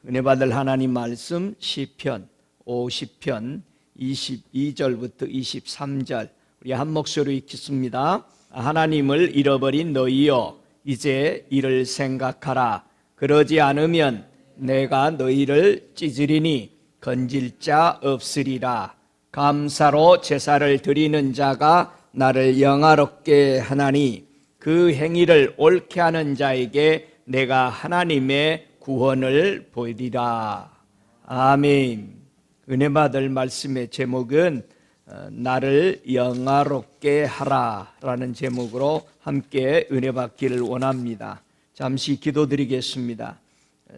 은혜 받을 하나님 말씀 시편 50편 22절부터 23절 우리 한 목소리로 읽겠습니다. 하나님을 잃어버린 너희여 이제 이를 생각하라. 그러지 않으면 내가 너희를 찢으리니 건질 자 없으리라. 감사로 제사를 드리는 자가 나를 영화롭게 하나니 그 행위를 옳게 하는 자에게 내가 하나님의 구원을 보이리라. 아멘. 은혜 받을 말씀의 제목은 나를 영화롭게 하라 라는 제목으로 함께 은혜 받기를 원합니다. 잠시 기도드리겠습니다.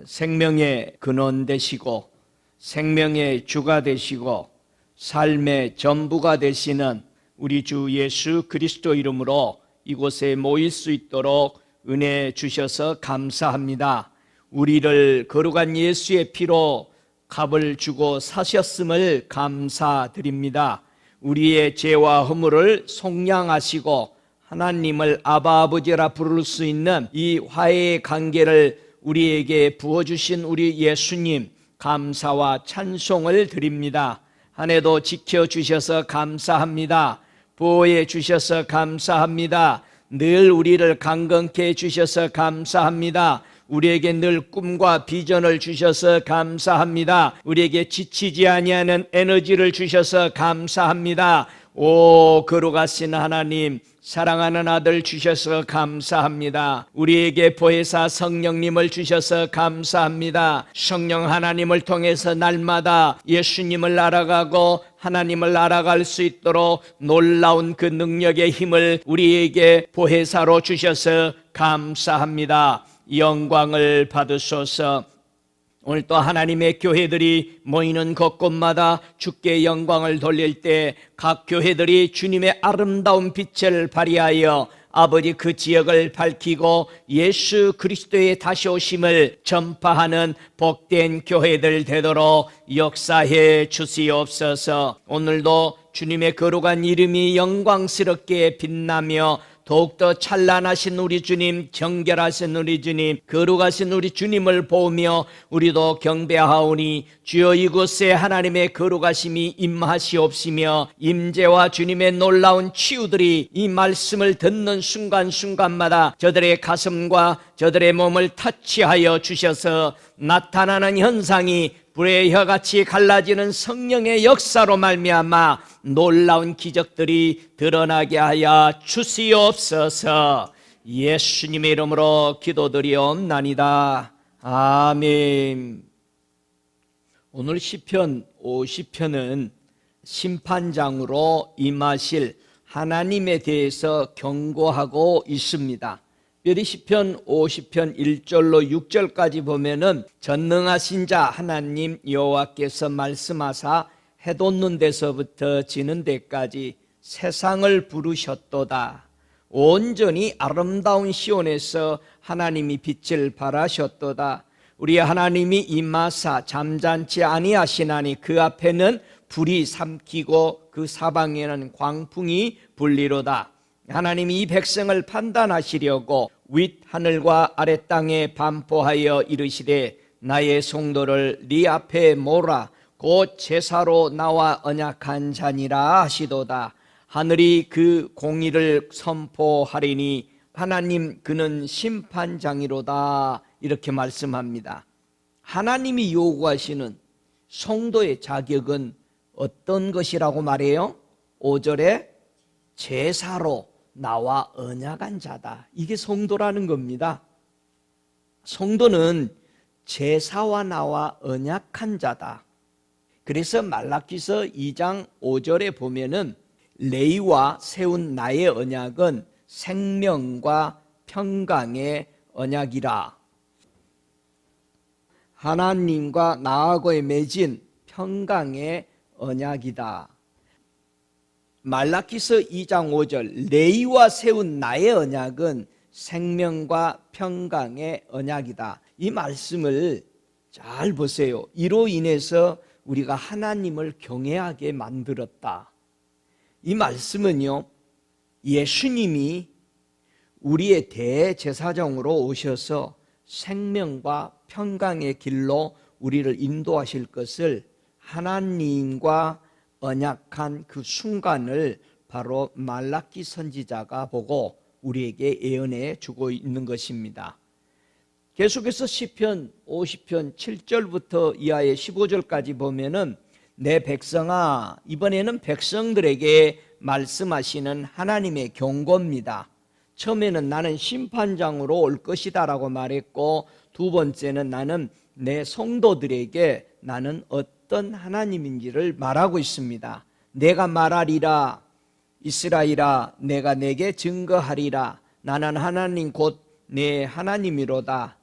생명의 근원 되시고 생명의 주가 되시고 삶의 전부가 되시는 우리 주 예수 그리스도 이름으로 이곳에 모일 수 있도록 은혜 주셔서 감사합니다. 우리를 거룩한 예수의 피로 값을 주고 사셨음을 감사드립니다. 우리의 죄와 허물을 속량하시고 하나님을 아바 아버지라 부를 수 있는 이 화해의 관계를 우리에게 부어주신 우리 예수님 감사와 찬송을 드립니다. 한 해도 지켜주셔서 감사합니다. 보호해 주셔서 감사합니다. 늘 우리를 강건케 해주셔서 감사합니다. 우리에게 늘 꿈과 비전을 주셔서 감사합니다. 우리에게 지치지 아니하는 에너지를 주셔서 감사합니다. 오 거룩하신 하나님, 사랑하는 아들 주셔서 감사합니다. 우리에게 보혜사 성령님을 주셔서 감사합니다. 성령 하나님을 통해서 날마다 예수님을 알아가고 하나님을 알아갈 수 있도록 놀라운 그 능력의 힘을 우리에게 보혜사로 주셔서 감사합니다. 영광을 받으소서. 오늘 또 하나님의 교회들이 모이는 곳곳마다 주께 영광을 돌릴 때 각 교회들이 주님의 아름다운 빛을 발휘하여 아버지 그 지역을 밝히고 예수 그리스도의 다시 오심을 전파하는 복된 교회들 되도록 역사해 주시옵소서. 오늘도 주님의 거룩한 이름이 영광스럽게 빛나며 더욱더 찬란하신 우리 주님, 정결하신 우리 주님, 거룩하신 우리 주님을 보며 우리도 경배하오니 주여 이곳에 하나님의 거룩하심이 임하시옵시며 임재와 주님의 놀라운 치유들이 이 말씀을 듣는 순간순간마다 저들의 가슴과 저들의 몸을 터치하여 주셔서 나타나는 현상이 불의 혀같이 갈라지는 성령의 역사로 말미암아 놀라운 기적들이 드러나게 하여 주시옵소서. 예수님의 이름으로 기도드리옵나이다. 아멘. 오늘 시편 50편은 심판장으로 임하실 하나님에 대해서 경고하고 있습니다. 특별히 시편 50편 1절로 6절까지 보면은 전능하신 자 하나님 여호와께서 말씀하사 해 돋는 데서부터 지는 데까지 세상을 부르셨도다. 온전히 아름다운 시온에서 하나님이 빛을 발하셨도다. 우리 하나님이 임하사 잠잠치 아니하시나니 그 앞에는 불이 삼키고 그 사방에는 광풍이 불리로다. 하나님이 이 백성을 판단하시려고 윗하늘과 아랫 땅에 반포하여 이르시되 나의 성도를 네 앞에 모라 곧 제사로 나와 언약한 자니라 하시도다. 하늘이 그 공의를 선포하리니 하나님 그는 심판장이로다. 이렇게 말씀합니다. 하나님이 요구하시는 성도의 자격은 어떤 것이라고 말해요? 5절에 제사로 나와 언약한 자다. 이게 성도라는 겁니다. 성도는 제사와 나와 언약한 자다. 그래서 말라기서 2장 5절에 보면은 레위와 세운 나의 언약은 생명과 평강의 언약이라. 하나님과 나하고의 맺은 평강의 언약이다. 말라기서 2장 5절 레위와 세운 나의 언약은 생명과 평강의 언약이다. 이 말씀을 잘 보세요. 이로 인해서 우리가 하나님을 경외하게 만들었다. 이 말씀은요, 예수님이 우리의 대제사장으로 오셔서 생명과 평강의 길로 우리를 인도하실 것을 하나님과 언약한 그 순간을 바로 말라기 선지자가 보고 우리에게 예언해 주고 있는 것입니다. 계속해서 시편 50편 7절부터 이하의 15절까지 보면은 내 백성아, 이번에는 백성들에게 말씀하시는 하나님의 경고입니다. 처음에는 나는 심판장으로 올 것이다 라고 말했고, 두 번째는 나는 내 성도들에게 나는 어떤 하나님인지를 말하고 있습니다. 내가 말하리라, 이스라엘아, 내가 내게 증거하리라. 나는 하나님 곧 내 하나님이로다.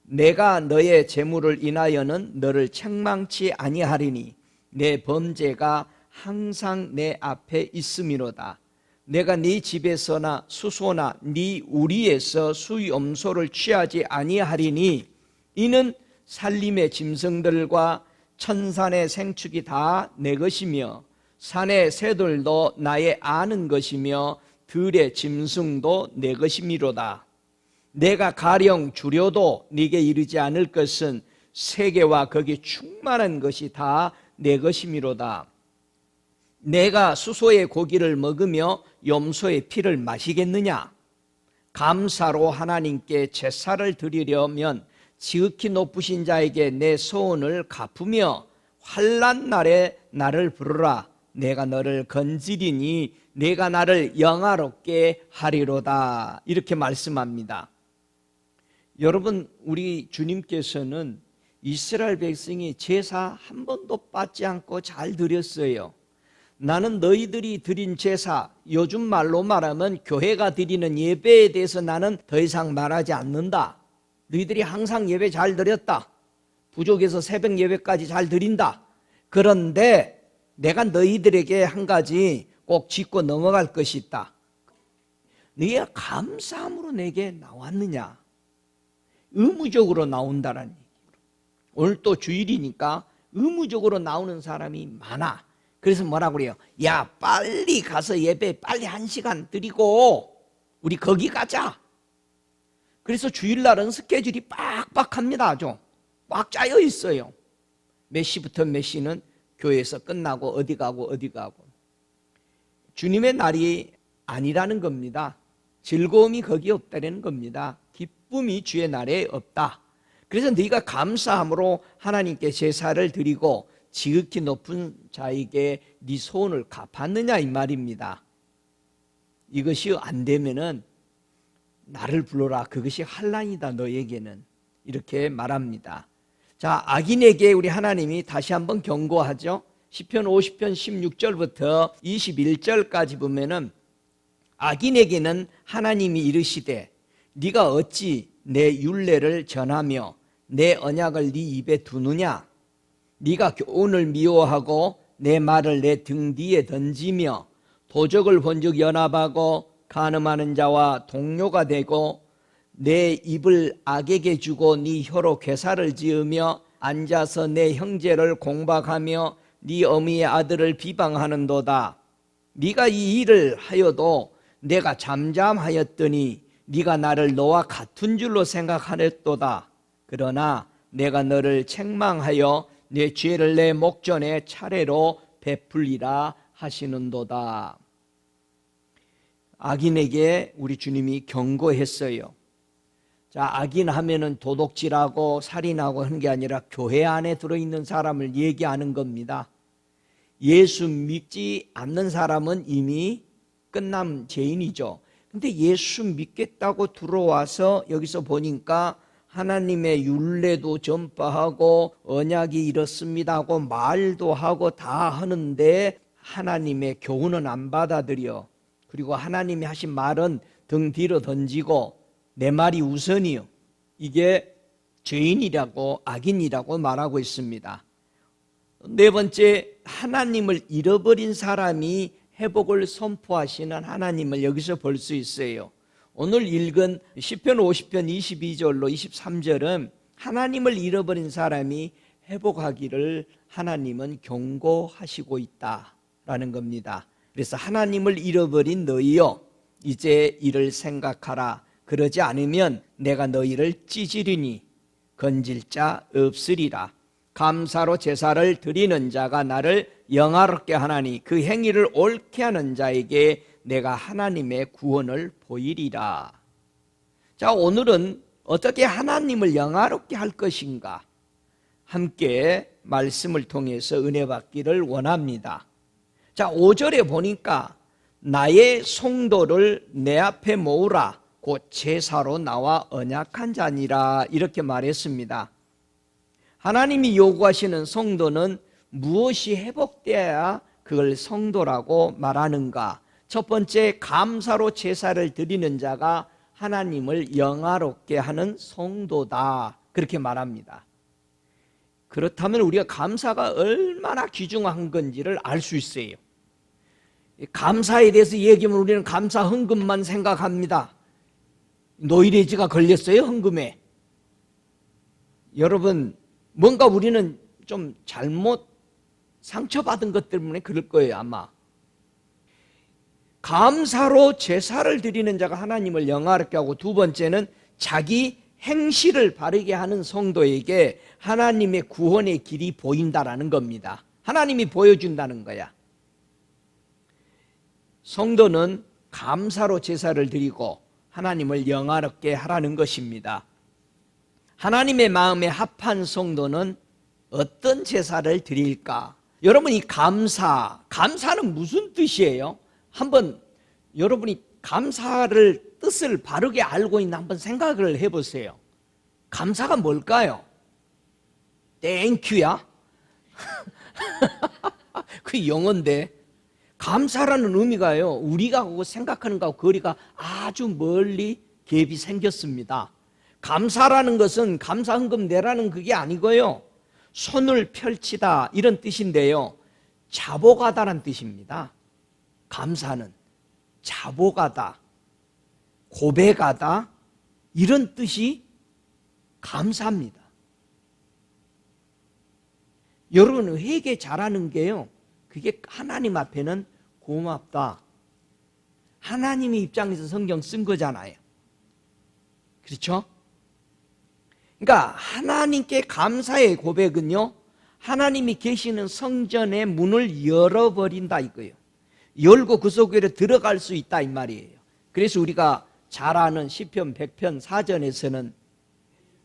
내가 너의 재물을 인하여는 너를 책망치 아니하리니 내 범죄가 항상 내 앞에 있음이로다. 내가 네 집에서나 수소나 네 우리에서 수염소를 취하지 아니하리니 이는 산림의 짐승들과 천산의 생축이 다 내 것이며 산의 새들도 나의 아는 것이며 들의 짐승도 내 것이미로다. 내가 가령 주려도 네게 이르지 않을 것은 세계와 거기 충만한 것이 다 내 것이미로다. 내가 수소의 고기를 먹으며 염소의 피를 마시겠느냐? 감사로 하나님께 제사를 드리려면 지극히 높으신 자에게 내 소원을 갚으며 환난 날에 나를 부르라. 내가 너를 건지리니 내가 나를 영화롭게 하리로다. 이렇게 말씀합니다. 여러분, 우리 주님께서는 이스라엘 백성이 제사 한 번도 빠지 않고 잘 드렸어요. 나는 너희들이 드린 제사, 요즘 말로 말하면 교회가 드리는 예배에 대해서 나는 더 이상 말하지 않는다. 너희들이 항상 예배 잘 드렸다. 부족해서 새벽 예배까지 잘 드린다. 그런데 내가 너희들에게 한 가지 꼭 짚고 넘어갈 것이 있다. 너희가 감사함으로 내게 나왔느냐? 의무적으로 나온다라는 얘기예요. 오늘 또 주일이니까 의무적으로 나오는 사람이 많아. 그래서 뭐라고 그래요? 야, 빨리 가서 예배 빨리 1시간 드리고 우리 거기 가자. 그래서 주일날은 스케줄이 빡빡합니다. 아주 꽉 짜여 있어요. 몇 시부터 몇 시는 교회에서 끝나고 어디 가고 어디 가고. 주님의 날이 아니라는 겁니다. 즐거움이 거기에 없다는 겁니다. 기쁨이 주의 날에 없다. 그래서 네가 감사함으로 하나님께 제사를 드리고 지극히 높은 자에게 네 소원을 갚았느냐 이 말입니다. 이것이 안 되면은 나를 불러라. 그것이 환난이다 너에게는. 이렇게 말합니다. 자, 악인에게 우리 하나님이 다시 한번 경고하죠. 시편 50편 16절부터 21절까지 보면은 악인에게는 하나님이 이르시되 네가 어찌 내 율례를 전하며 내 언약을 네 입에 두느냐? 네가 교훈을 미워하고 내 말을 내 등 뒤에 던지며 도적을 본즉 연합하고 간음하는 자와 동료가 되고 내 입을 악에게 주고 네 혀로 괴사를 지으며 앉아서 내 형제를 공박하며 네 어미의 아들을 비방하는도다. 네가 이 일을 하여도 내가 잠잠하였더니 네가 나를 너와 같은 줄로 생각하였도다. 그러나 내가 너를 책망하여 내 죄를 내 목전에 차례로 베풀리라 하시는도다. 악인에게 우리 주님이 경고했어요. 자, 악인 하면은 도둑질하고 살인하고 하는 게 아니라 교회 안에 들어있는 사람을 얘기하는 겁니다. 예수 믿지 않는 사람은 이미 끝난 죄인이죠. 근데 예수 믿겠다고 들어와서 여기서 보니까 하나님의 율례도 전파하고 언약이 이렇습니다 하고 말도 하고 다 하는데 하나님의 교훈은 안 받아들여. 그리고 하나님이 하신 말은 등 뒤로 던지고 내 말이 우선이요. 이게 죄인이라고 악인이라고 말하고 있습니다. 네 번째, 하나님을 잃어버린 사람이 회복을 선포하시는 하나님을 여기서 볼 수 있어요. 오늘 읽은 시편 50편 22절로 23절은 하나님을 잃어버린 사람이 회복하기를 하나님은 경고하시고 있다라는 겁니다. 그래서 하나님을 잃어버린 너희여 이제 이를 생각하라. 그러지 않으면 내가 너희를 찢으리니 건질 자 없으리라. 감사로 제사를 드리는 자가 나를 영화롭게 하나니 그 행위를 옳게 하는 자에게 내가 하나님의 구원을 보이리라. 자, 오늘은 어떻게 하나님을 영화롭게 할 것인가 함께 말씀을 통해서 은혜 받기를 원합니다. 자, 5절에 보니까 나의 성도를 내 앞에 모으라 곧 제사로 나와 언약한 자니라 이렇게 말했습니다. 하나님이 요구하시는 성도는 무엇이 회복되어야 그걸 성도라고 말하는가? 첫 번째, 감사로 제사를 드리는 자가 하나님을 영화롭게 하는 성도다 그렇게 말합니다. 그렇다면 우리가 감사가 얼마나 귀중한 건지를 알 수 있어요. 감사에 대해서 얘기하면 우리는 감사 헌금만 생각합니다. 노이레지가 걸렸어요, 헌금에. 여러분, 뭔가 우리는 좀 잘못 상처받은 것 때문에 그럴 거예요, 아마. 감사로 제사를 드리는 자가 하나님을 영화롭게 하고, 두 번째는 자기 행실을 바르게 하는 성도에게 하나님의 구원의 길이 보인다라는 겁니다. 하나님이 보여준다는 거야. 성도는 감사로 제사를 드리고 하나님을 영화롭게 하라는 것입니다. 하나님의 마음에 합한 성도는 어떤 제사를 드릴까? 여러분, 이 감사는 무슨 뜻이에요? 한번 여러분이 감사를 뜻을 바르게 알고 있나 한번 생각을 해보세요. 감사가 뭘까요? 땡큐야? 그 영어인데 감사라는 의미가요, 우리가 생각하는 것하고 거리가 아주 멀리 갭이 생겼습니다. 감사라는 것은 감사 헌금 내라는 그게 아니고요, 손을 펼치다 이런 뜻인데요, 자복하다는 뜻입니다. 감사는 자복하다, 고백하다 이런 뜻이 감사입니다. 여러분, 회개 잘하는 게요, 그게 하나님 앞에는 고맙다. 하나님의 입장에서 성경 쓴 거잖아요. 그렇죠? 그러니까 하나님께 감사의 고백은요, 하나님이 계시는 성전의 문을 열어버린다 이거예요. 열고 그 속으로 들어갈 수 있다 이 말이에요. 그래서 우리가 잘 아는 시편 100편 4전에서는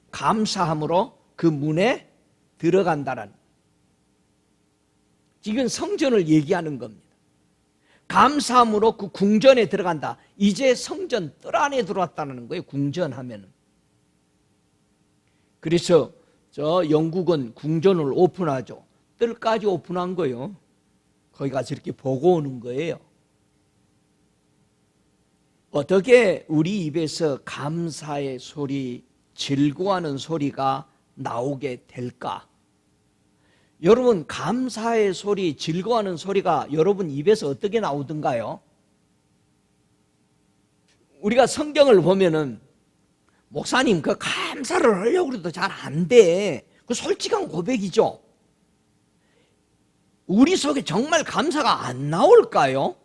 감사함으로 그 문에 들어간다라는, 지금 성전을 얘기하는 겁니다. 감사함으로 그 궁전에 들어간다. 이제 성전 뜰 안에 들어왔다는 거예요, 궁전하면은. 그래서 저 영국은 궁전을 오픈하죠. 뜰까지 오픈한 거예요. 거기 가서 이렇게 보고 오는 거예요. 어떻게 우리 입에서 감사의 소리, 즐거워하는 소리가 나오게 될까? 여러분, 감사의 소리, 즐거워하는 소리가 여러분 입에서 어떻게 나오던가요? 우리가 성경을 보면은 목사님, 그 감사를 하려고 해도 잘 안 돼. 그 솔직한 고백이죠. 우리 속에 정말 감사가 안 나올까요?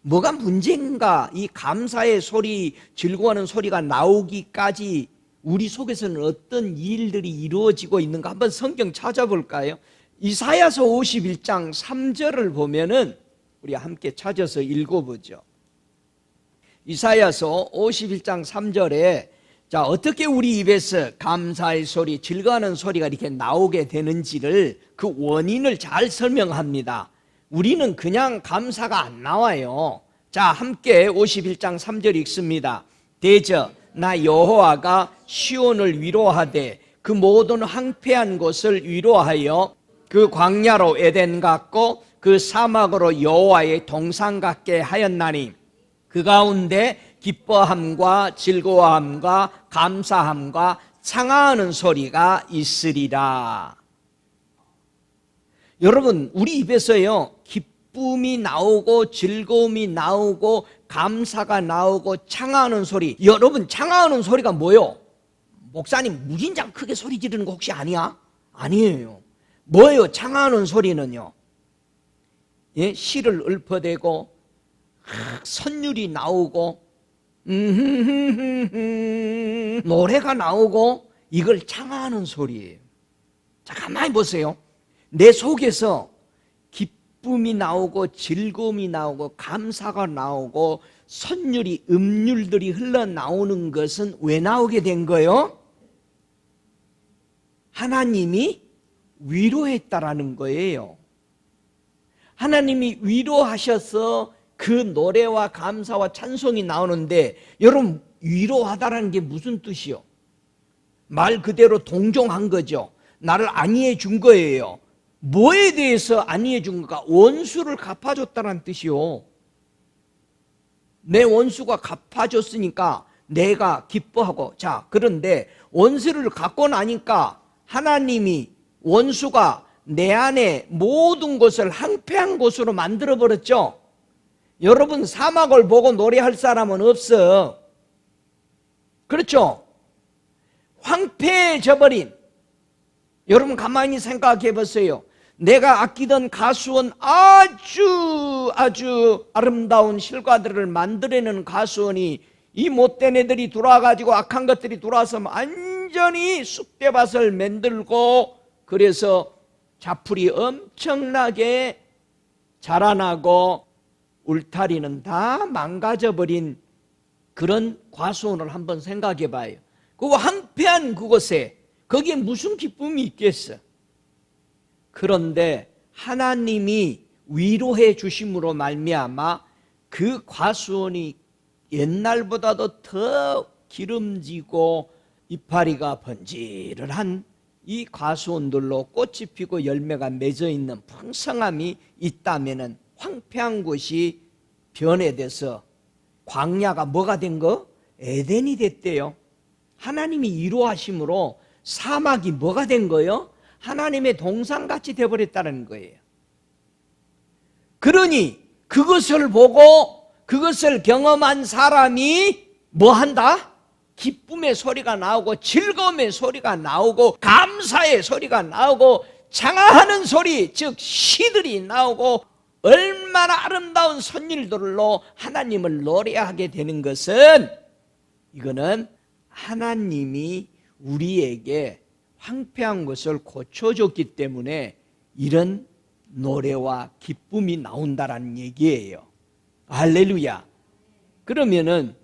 뭐가 문제인가? 이 감사의 소리, 즐거워하는 소리가 나오기까지 우리 속에서는 어떤 일들이 이루어지고 있는가 한번 성경 찾아볼까요? 이사야서 51장 3절을 보면은 우리 함께 찾아서 읽어보죠. 이사야서 51장 3절에 자, 어떻게 우리 입에서 감사의 소리, 즐거워하는 소리가 이렇게 나오게 되는지를 그 원인을 잘 설명합니다. 우리는 그냥 감사가 안 나와요. 자, 함께 51장 3절 읽습니다. 대저 나 여호와가 시온을 위로하되 그 모든 황폐한 곳을 위로하여 그 광야로 에덴 같고 그 사막으로 여호와의 동산 같게 하였나니 그 가운데 기뻐함과 즐거워함과 감사함과 창하는 소리가 있으리라. 여러분, 우리 입에서요, 기쁨이 나오고 즐거움이 나오고 감사가 나오고 창하는 소리. 여러분, 창하는 소리가 뭐요? 목사님, 무진장 크게 소리 지르는 거 혹시 아니야? 아니에요. 뭐예요? 창하는 소리는요, 예? 실을 읊어대고 선율이 나오고 노래가 나오고 이걸 창하는 소리예요. 자, 가만히 보세요. 내 속에서 기쁨이 나오고 즐거움이 나오고 감사가 나오고 선율이 음률들이 흘러나오는 것은 왜 나오게 된 거예요? 하나님이 위로했다라는 거예요. 하나님이 위로하셔서 그 노래와 감사와 찬송이 나오는데, 여러분, 위로하다라는 게 무슨 뜻이요? 말 그대로 동정한 거죠. 나를 안위해 준 거예요. 뭐에 대해서 안위해 준 건가? 원수를 갚아줬다는 뜻이요. 내 원수가 갚아줬으니까 내가 기뻐하고, 자, 그런데 원수를 갚고 나니까 하나님이 원수가 내 안에 모든 것을 황폐한 곳으로 만들어버렸죠. 여러분, 사막을 보고 노래할 사람은 없어. 그렇죠? 황폐해져 버린, 여러분 가만히 생각해 보세요. 내가 아끼던 가수원, 아주 아름다운 실과들을 만들어내는 가수원이 이 못된 애들이 들어와가지고, 악한 것들이 들어와서 완전히 쑥대밭을 만들고, 그래서 자풀이 엄청나게 자라나고 울타리는 다 망가져버린 그런 과수원을 한번 생각해 봐요. 그 황폐한 그곳에 거기에 무슨 기쁨이 있겠어? 그런데 하나님이 위로해 주심으로 말미암아 그 과수원이 옛날보다도 더 기름지고 이파리가 번지르한 이 과수원들로 꽃이 피고 열매가 맺어 있는 풍성함이 있다면은, 황폐한 곳이 변해돼서 광야가 뭐가 된 거? 에덴이 됐대요. 하나님이 위로하심으로 사막이 뭐가 된 거예요? 하나님의 동산같이 되어버렸다는 거예요. 그러니 그것을 보고 그것을 경험한 사람이 뭐 한다? 기쁨의 소리가 나오고 즐거움의 소리가 나오고 감사의 소리가 나오고 장하하는 소리, 즉 시들이 나오고 얼마나 아름다운 선율들로 하나님을 노래하게 되는 것은, 이거는 하나님이 우리에게 황폐한 것을 고쳐줬기 때문에 이런 노래와 기쁨이 나온다라는 얘기예요. 할렐루야. 그러면은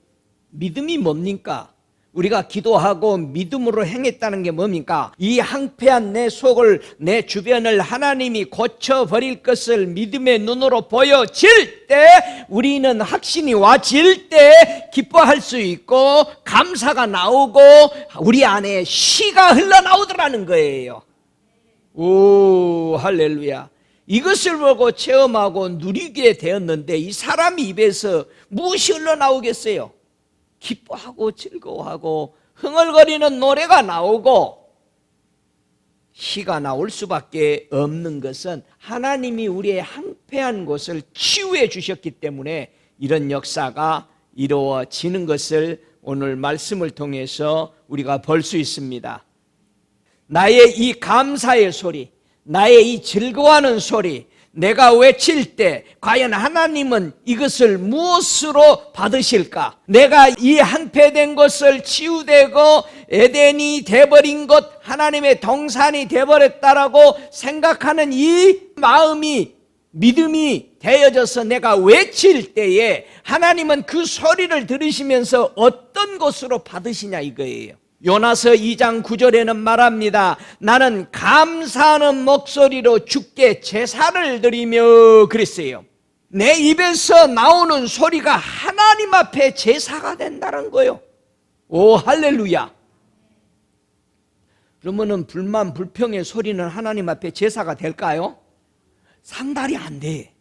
믿음이 뭡니까? 우리가 기도하고 믿음으로 행했다는 게 뭡니까? 이 황폐한 내 속을, 내 주변을 하나님이 고쳐버릴 것을 믿음의 눈으로 보여질 때, 우리는 확신이 와질 때 기뻐할 수 있고 감사가 나오고 우리 안에 시가 흘러나오더라는 거예요. 오, 할렐루야. 이것을 보고 체험하고 누리게 되었는데 이 사람 입에서 무엇이 흘러나오겠어요? 기뻐하고 즐거워하고 흥얼거리는 노래가 나오고 시가 나올 수밖에 없는 것은 하나님이 우리의 황폐한 곳을 치유해 주셨기 때문에 이런 역사가 이루어지는 것을 오늘 말씀을 통해서 우리가 볼 수 있습니다. 나의 이 감사의 소리, 나의 이 즐거워하는 소리, 내가 외칠 때 과연 하나님은 이것을 무엇으로 받으실까? 내가 이 황폐된 것을 치유되고 에덴이 돼버린 것, 하나님의 동산이 돼버렸다라고 생각하는 이 마음이, 믿음이 되어져서 내가 외칠 때에 하나님은 그 소리를 들으시면서 어떤 것으로 받으시냐 이거예요. 요나서 2장 9절에는 말합니다. 나는 감사하는 목소리로 주께 제사를 드리며 그랬어요. 내 입에서 나오는 소리가 하나님 앞에 제사가 된다는 거예요. 오, 할렐루야. 그러면은 불만 불평의 소리는 하나님 앞에 제사가 될까요? 상달이 안 돼.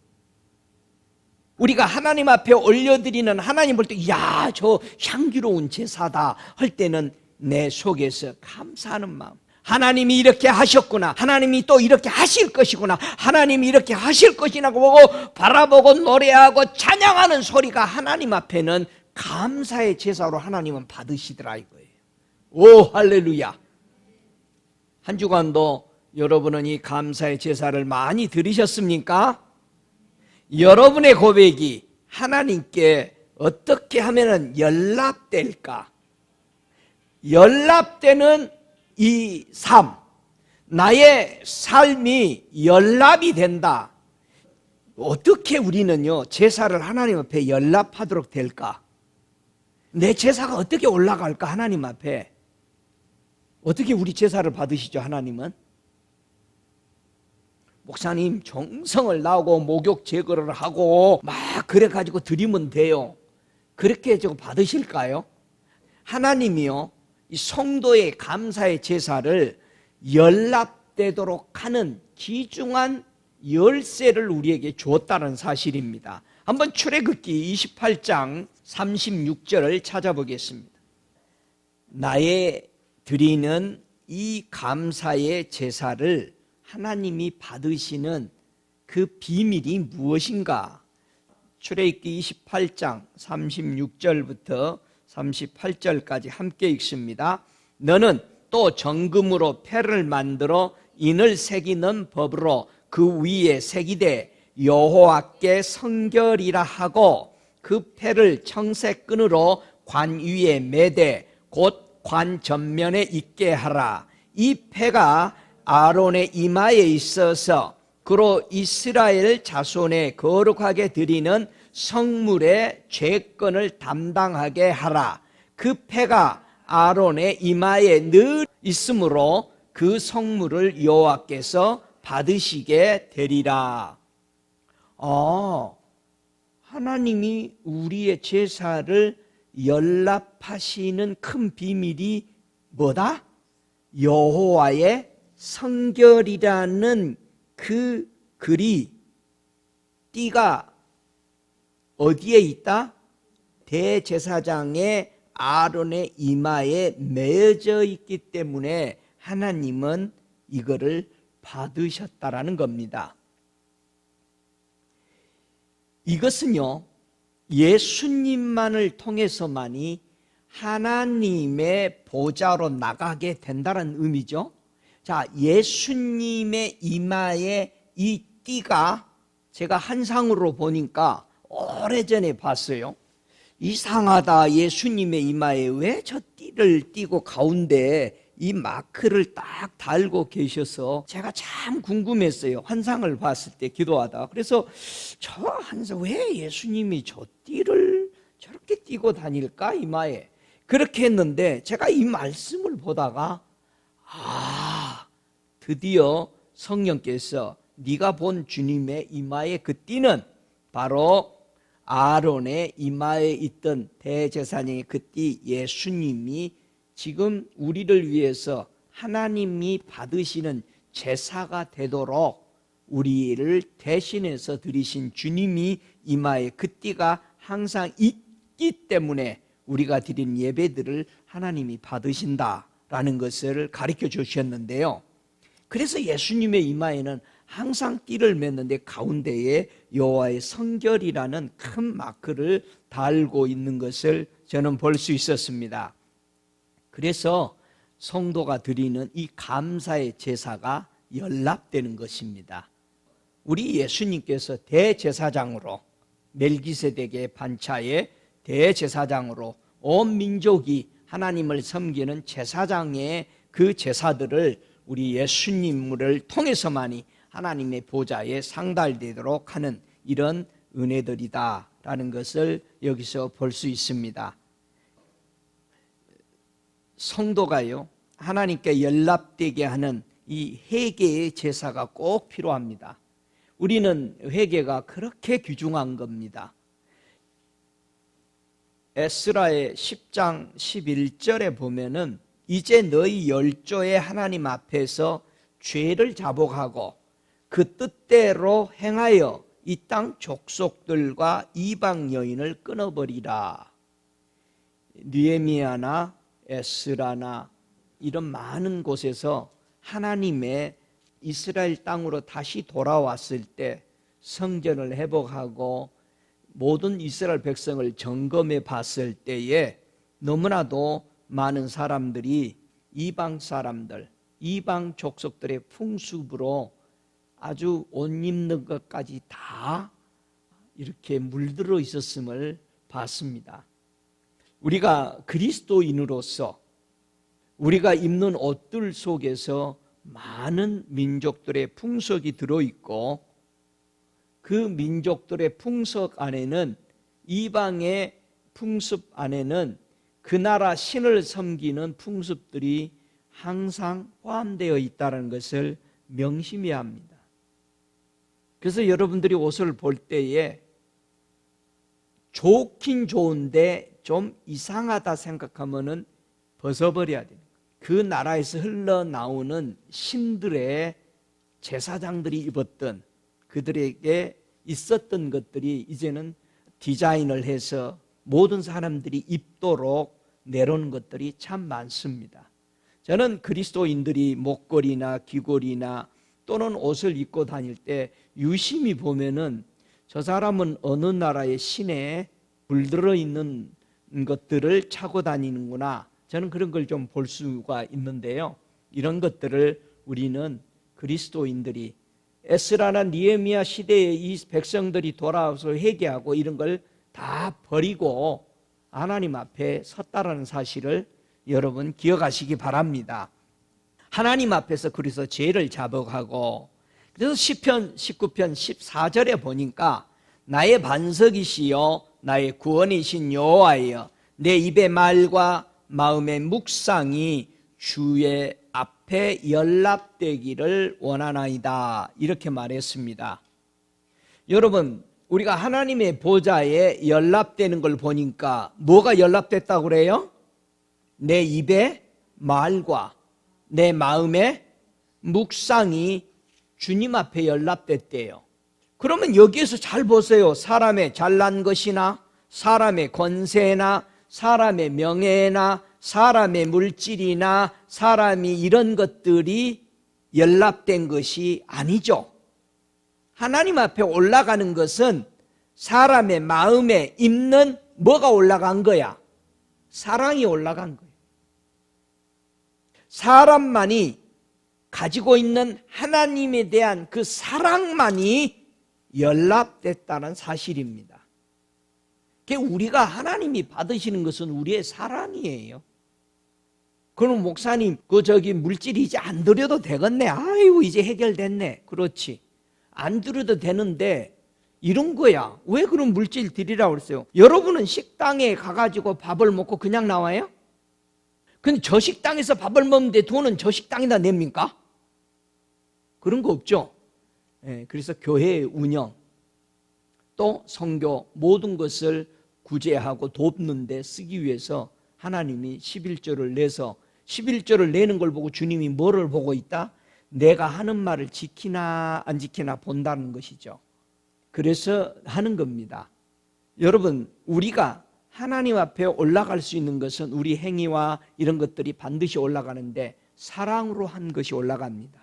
우리가 하나님 앞에 올려드리는, 하나님 볼 때 야, 저 향기로운 제사다 할 때는 내 속에서 감사하는 마음, 하나님이 이렇게 하셨구나, 하나님이 또 이렇게 하실 것이구나, 하나님이 이렇게 하실 것이라고 보고 바라보고 노래하고 찬양하는 소리가 하나님 앞에는 감사의 제사로 하나님은 받으시더라 이거예요. 오, 할렐루야. 한 주간도 여러분은 이 감사의 제사를 많이 드리셨습니까? 여러분의 고백이 하나님께 어떻게 하면 연락될까? 연락되는 이 삶, 나의 삶이 연락이 된다. 어떻게 우리는요 제사를 하나님 앞에 연락하도록 될까? 내 제사가 어떻게 올라갈까? 하나님 앞에 어떻게 우리 제사를 받으시죠? 하나님은 목사님 정성을 다하고 목욕 제거를 하고 막 그래가지고 드리면 돼요. 그렇게 좀 받으실까요? 하나님이요 이 성도의 감사의 제사를 연락되도록 하는 귀중한 열쇠를 우리에게 주었다는 사실입니다. 한번 출애굽기 28장 36절을 찾아보겠습니다. 나의 드리는 이 감사의 제사를 하나님이 받으시는 그 비밀이 무엇인가? 출애굽기 28장 36절부터 38절까지 함께 읽습니다. 너는 또 정금으로 패를 만들어 인을 새기는 법으로 그 위에 새기되 여호와께 성결이라 하고 그 패를 청색끈으로 관 위에 매되 곧 관 전면에 있게 하라. 이 패가 아론의 이마에 있어서 그로 이스라엘 자손의 거룩하게 드리는 성물의 죄권을 담당하게 하라. 그 패가 아론의 이마에 늘 있으므로 그 성물을 여호와께서 받으시게 되리라. 하나님이 우리의 제사를 연락하시는 큰 비밀이 뭐다? 여호와의 성결이라는 그 글이 띠가 어디에 있다? 대제사장의 아론의 이마에 매어져 있기 때문에 하나님은 이거를 받으셨다라는 겁니다. 이것은요 예수님만을 통해서만이 하나님의 보좌로 나가게 된다는 의미죠. 자, 예수님의 이마에 이 띠가 제가 한상으로 보니까 오래전에 봤어요. 이상하다. 예수님의 이마에 왜 저 띠를 띠고 가운데 이 마크를 딱 달고 계셔서 제가 참 궁금했어요. 환상을 봤을 때 기도하다. 그래서 저 환상 왜 예수님이 저 띠를 저렇게 띠고 다닐까 이마에. 그렇게 했는데 제가 이 말씀을 보다가 드디어 성령께서 네가 본 주님의 이마에 그 띠는 바로 아론의 이마에 있던 대제사장의 그 띠 예수님이 지금 우리를 위해서 하나님이 받으시는 제사가 되도록 우리를 대신해서 드리신 주님이 이마에 그 띠가 항상 있기 때문에 우리가 드린 예배들을 하나님이 받으신다라는 것을 가르쳐 주셨는데요. 그래서 예수님의 이마에는 항상 띠를 맸는데 가운데에 여호와의 성결이라는 큰 마크를 달고 있는 것을 저는 볼 수 있었습니다. 그래서 성도가 드리는 이 감사의 제사가 연락되는 것입니다. 우리 예수님께서 대제사장으로 멜기세덱의 반차의 대제사장으로 온 민족이 하나님을 섬기는 제사장의 그 제사들을 우리 예수님을 통해서만이 하나님의 보좌에 상달되도록 하는 이런 은혜들이다라는 것을 여기서 볼 수 있습니다. 성도가요 하나님께 연락되게 하는 이 회개의 제사가 꼭 필요합니다. 우리는 회개가 그렇게 귀중한 겁니다. 에스라의 10장 11절에 보면은 이제 너희 열조의 하나님 앞에서 죄를 자복하고 그 뜻대로 행하여 이 땅 족속들과 이방 여인을 끊어버리라. 느헤미야나 에스라나 이런 많은 곳에서 하나님의 이스라엘 땅으로 다시 돌아왔을 때 성전을 회복하고 모든 이스라엘 백성을 점검해 봤을 때에 너무나도 많은 사람들이 이방 사람들, 이방 족속들의 풍습으로 아주 옷 입는 것까지 다 이렇게 물들어 있었음을 봤습니다. 우리가 그리스도인으로서 우리가 입는 옷들 속에서 많은 민족들의 풍속이 들어있고 그 민족들의 풍속 안에는 이방의 풍습 안에는 그 나라 신을 섬기는 풍습들이 항상 포함되어 있다는 것을 명심해야 합니다. 그래서 여러분들이 옷을 볼 때에 좋긴 좋은데 좀 이상하다 생각하면은 벗어버려야 됩니다. 그 나라에서 흘러나오는 신들의 제사장들이 입었던 그들에게 있었던 것들이 이제는 디자인을 해서 모든 사람들이 입도록 내놓은 것들이 참 많습니다. 저는 그리스도인들이 목걸이나 귀걸이나 또는 옷을 입고 다닐 때 유심히 보면은 저 사람은 어느 나라의 신에 물들어 있는 것들을 차고 다니는구나, 저는 그런 걸 좀 볼 수가 있는데요. 이런 것들을 우리는 그리스도인들이 에스라나 니에미야 시대에 이 백성들이 돌아와서 회개하고 이런 걸 다 버리고 하나님 앞에 섰다라는 사실을 여러분 기억하시기 바랍니다. 하나님 앞에서 그래서 죄를 자복하고, 그래서 시편 19편 14절에 보니까 나의 반석이시여 나의 구원이신 여호와여 내 입의 말과 마음의 묵상이 주의 앞에 연락되기를 원하나이다, 이렇게 말했습니다. 여러분, 우리가 하나님의 보좌에 연락되는 걸 보니까 뭐가 연락됐다고 그래요? 내 입의 말과 내 마음의 묵상이 주님 앞에 연락됐대요. 그러면 여기에서 잘 보세요. 사람의 잘난 것이나 사람의 권세나 사람의 명예나 사람의 물질이나 사람이 이런 것들이 연락된 것이 아니죠. 하나님 앞에 올라가는 것은 사람의 마음에 있는 뭐가 올라간 거야? 사랑이 올라간 거예요. 사람만이 가지고 있는 하나님에 대한 그 사랑만이 연락됐다는 사실입니다. 우리가 하나님이 받으시는 것은 우리의 사랑이에요. 그럼 목사님, 물질이 이제 안 드려도 되겠네. 아이고, 이제 해결됐네. 그렇지. 안 드려도 되는데 이런 거야. 왜 그런 물질 드리라고 그랬어요? 여러분은 식당에 가가지고 밥을 먹고 그냥 나와요? 근데 저 식당에서 밥을 먹는데 돈은 저 식당에다 냅니까? 그런 거 없죠. 그래서 교회의 운영, 또 선교, 모든 것을 구제하고 돕는 데 쓰기 위해서 하나님이 11조를 내서, 11조를 내는 걸 보고 주님이 뭐를 보고 있다? 내가 하는 말을 지키나 안 지키나 본다는 것이죠. 그래서 하는 겁니다. 여러분, 우리가 하나님 앞에 올라갈 수 있는 것은 우리 행위와 이런 것들이 반드시 올라가는데 사랑으로 한 것이 올라갑니다.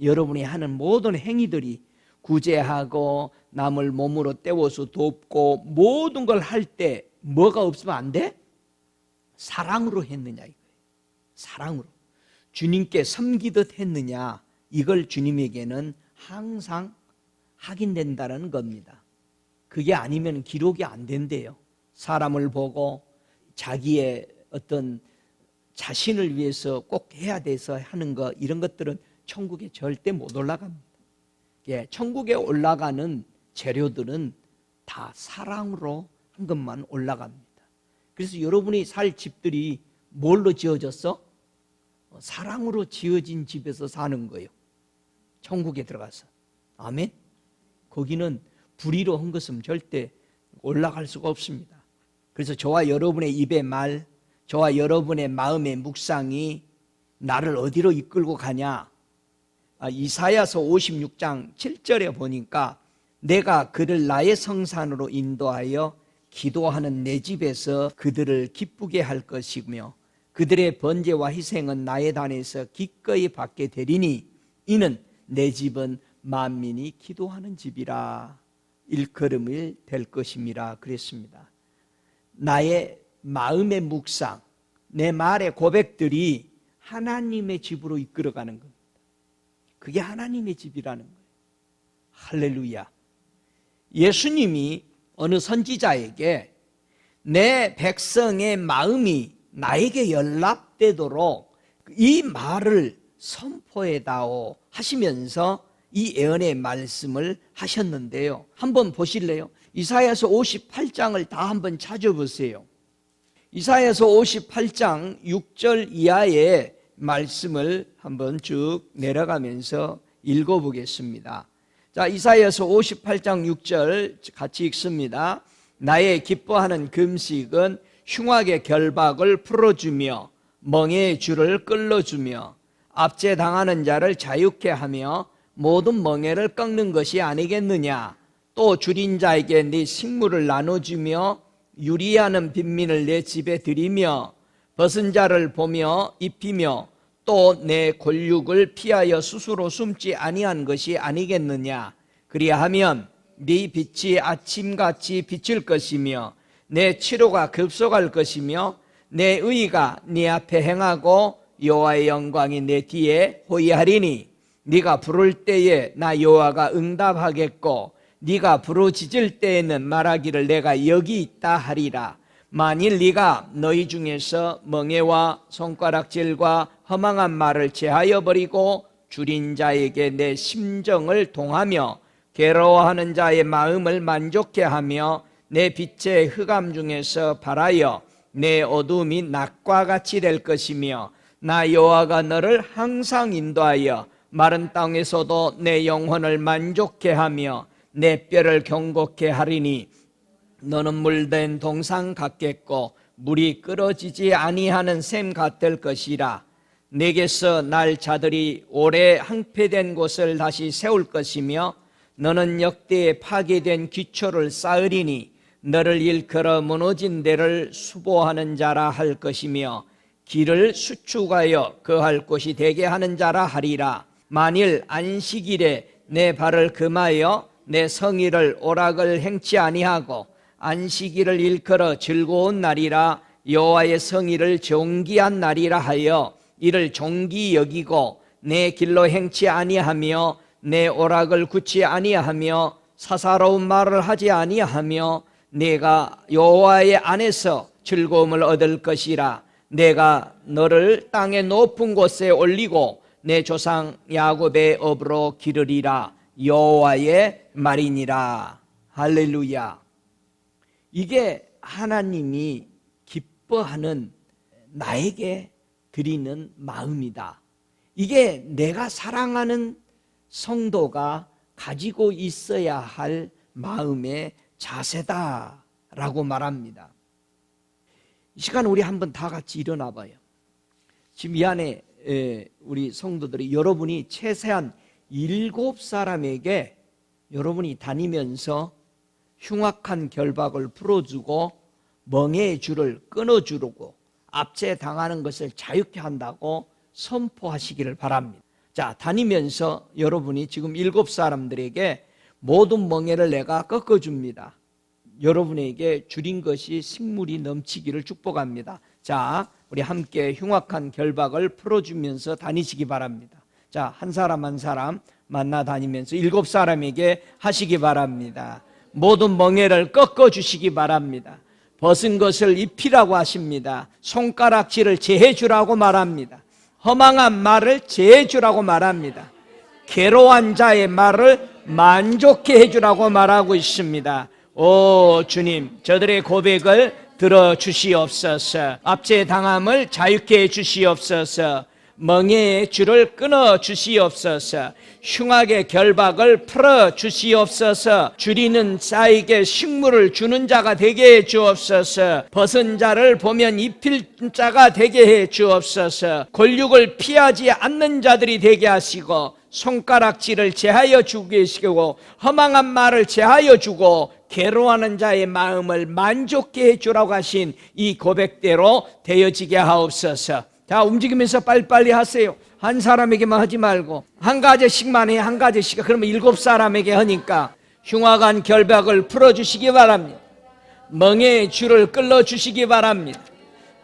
여러분이 하는 모든 행위들이 구제하고 남을 몸으로 때워서 돕고 모든 걸 할 때 뭐가 없으면 안 돼? 사랑으로 했느냐 이거예요. 사랑으로. 주님께 섬기듯 했느냐, 이걸 주님에게는 항상 확인된다는 겁니다. 그게 아니면 기록이 안 된대요. 사람을 보고 자기의 어떤 자신을 위해서 꼭 해야 돼서 하는 거, 이런 것들은 천국에 절대 못 올라갑니다. 천국에 올라가는 재료들은 다 사랑으로 한 것만 올라갑니다. 그래서 여러분이 살 집들이 뭘로 지어졌어? 사랑으로 지어진 집에서 사는 거예요. 천국에 들어가서. 아멘. 거기는 불의로 한 것은 절대 올라갈 수가 없습니다. 그래서 저와 여러분의 입의 말, 저와 여러분의 마음의 묵상이 나를 어디로 이끌고 가냐? 이사야서 56장 7절에 보니까 내가 그를 나의 성산으로 인도하여 기도하는 내 집에서 그들을 기쁘게 할 것이며 그들의 번제와 희생은 나의 단에서 기꺼이 받게 되리니 이는 내 집은 만민이 기도하는 집이라 일컬음이 될 것임이라 그랬습니다. 나의 마음의 묵상, 내 말의 고백들이 하나님의 집으로 이끌어가는 겁니다. 그게 하나님의 집이라는 거예요. 할렐루야. 예수님이 어느 선지자에게 내 백성의 마음이 나에게 연락되도록 이 말을 선포해다오 하시면서 이 예언의 말씀을 하셨는데요. 한번 보실래요? 이사야서 58장을 다 한번 찾아보세요. 이사야서 58장 6절 이하의 말씀을 한번 쭉 내려가면서 읽어보겠습니다. 자, 이사야서 58장 6절 같이 읽습니다. 나의 기뻐하는 금식은 흉악의 결박을 풀어주며 멍에의 줄을 끌어주며 압제당하는 자를 자유케 하며 모든 멍에를 꺾는 것이 아니겠느냐. 또 줄인 자에게 네 식물을 나눠주며 유리하는 빈민을 내 집에 들이며 벗은 자를 보며 입히며 또 내 골육을 피하여 스스로 숨지 아니한 것이 아니겠느냐. 그리하면 네 빛이 아침같이 비칠 것이며 내 치료가 급속할 것이며 내 의가 네 앞에 행하고 여호와의 영광이 내 뒤에 호위하리니 네가 부를 때에 나 여호와가 응답하겠고 네가 부르짖을 때에는 말하기를 내가 여기 있다 하리라. 만일 네가 너희 중에서 멍에와 손가락질과 허망한 말을 제하여 버리고 줄인 자에게 내 심정을 동하며 괴로워하는 자의 마음을 만족해 하며 내 빛의 흑암 중에서 발하여 내 어두움이 낮과 같이 될 것이며 나 여호와가 너를 항상 인도하여 마른 땅에서도 내 영혼을 만족해 하며 내 뼈를 경고케 하리니 너는 물된 동상 같겠고 물이 끓어지지 아니하는 샘 같을 것이라. 내게서 날 자들이 오래 항폐된 곳을 다시 세울 것이며 너는 역대에 파괴된 기초를 쌓으리니 너를 일컬어 무너진 데를 수보하는 자라 할 것이며 길을 수축하여 거할 곳이 되게 하는 자라 하리라. 만일 안식일에 내 발을 금하여 내 성의를 오락을 행치 아니하고 안식일을 일컬어 즐거운 날이라 여호와의 성의를 존귀한 날이라 하여 이를 존귀 여기고 내 길로 행치 아니하며 내 오락을 굳지 아니하며 사사로운 말을 하지 아니하며 내가 여호와의 안에서 즐거움을 얻을 것이라. 내가 너를 땅의 높은 곳에 올리고 내 조상 야곱의 업으로 기르리라. 여호와의 말이니라. 할렐루야. 이게 하나님이 기뻐하는 나에게 드리는 마음이다. 이게 내가 사랑하는 성도가 가지고 있어야 할 마음의 자세다라고 말합니다. 이 시간 우리 한번 다 같이 일어나 봐요. 지금 이 안에 우리 성도들이 여러분이 최소한 7사람에게 여러분이 다니면서 흉악한 결박을 풀어주고 멍에의 줄을 끊어주고 압제당하는 것을 자유케 한다고 선포하시기를 바랍니다. 자, 다니면서 여러분이 지금 7사람들에게 모든 멍에를 내가 꺾어줍니다. 여러분에게 줄인 것이 식물이 넘치기를 축복합니다. 자, 우리 함께 흉악한 결박을 풀어주면서 다니시기 바랍니다. 자, 한 사람 한 사람 만나 다니면서 7사람에게 하시기 바랍니다. 모든 멍에를 꺾어주시기 바랍니다. 벗은 것을 입히라고 하십니다. 손가락질을 제해주라고 말합니다. 허망한 말을 제해주라고 말합니다. 괴로운 자의 말을 만족해 해주라고 말하고 있습니다. 오 주님, 저들의 고백을 들어주시옵소서. 압제당함을 자유케 해주시옵소서. 멍에의 줄을 끊어 주시옵소서. 흉악의 결박을 풀어 주시옵소서. 줄이는 자에게 식물을 주는 자가 되게 해 주옵소서. 벗은 자를 보면 입힐 자가 되게 해 주옵소서. 골육을 피하지 않는 자들이 되게 하시고 손가락질을 제하여 주고 계시고 허망한 말을 제하여 주고 괴로워하는 자의 마음을 만족케 해주라고 하신 이 고백대로 되어지게 하옵소서. 자, 움직이면서 빨리빨리 하세요. 한 사람에게만 하지 말고 한 가지씩만 해. 한 가지씩. 그러면 7사람에게 하니까 흉악한 결박을 풀어주시기 바랍니다. 멍에의 줄을 끌어주시기 바랍니다.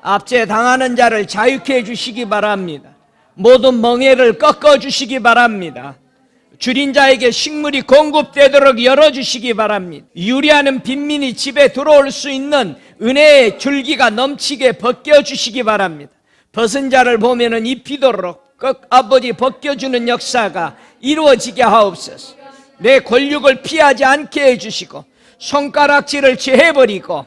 압제당하는 자를 자유케 해주시기 바랍니다. 모든 멍에를 꺾어주시기 바랍니다. 줄인 자에게 식물이 공급되도록 열어주시기 바랍니다. 유리하는 빈민이 집에 들어올 수 있는 은혜의 줄기가 넘치게 벗겨주시기 바랍니다. 벗은 자를 보면은 입히도록 아버지 벗겨주는 역사가 이루어지게 하옵소서. 내 권력을 피하지 않게 해주시고 손가락질을 제해버리고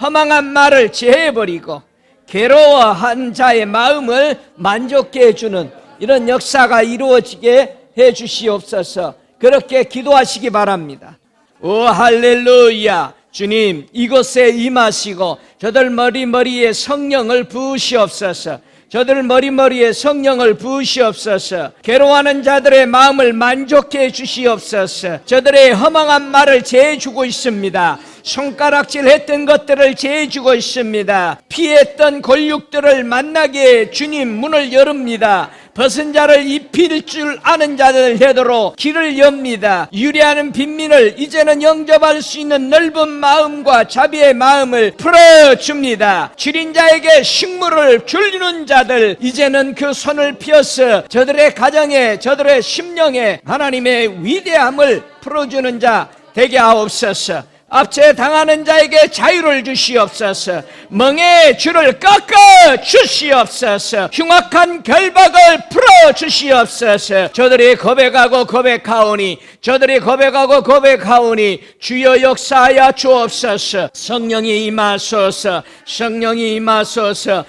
허망한 말을 제해버리고 괴로워한 자의 마음을 만족케 해주는 이런 역사가 이루어지게 해주시옵소서. 그렇게 기도하시기 바랍니다. 오 할렐루야. 주님, 이곳에 임하시고 저들 머리에 성령을 부으시옵소서. 저들 머리에 성령을 부으시옵소서. 괴로워하는 자들의 마음을 만족해 주시옵소서. 저들의 허망한 말을 제해주고 있습니다. 손가락질 했던 것들을 제해주고 있습니다. 피했던 권력들을 만나게 주님 문을 열읍니다. 벗은 자를 입힐 줄 아는 자들 되도록 길을 엽니다. 유리하는 빈민을 이제는 영접할 수 있는 넓은 마음과 자비의 마음을 풀어줍니다. 줄인 자에게 식물을 줄이는 자들 이제는 그 손을 펴서 저들의 가정에 저들의 심령에 하나님의 위대함을 풀어주는 자 되게 하옵소서. 압제당하는 자에게 자유를 주시옵소서. 멍에 줄을 꺾어 주시옵소서. 흉악한 결박을 풀어 주시옵소서. 저들이 고백하오니 주여 역사하여 주옵소서. 성령이 임하소서. 성령이 임하소서.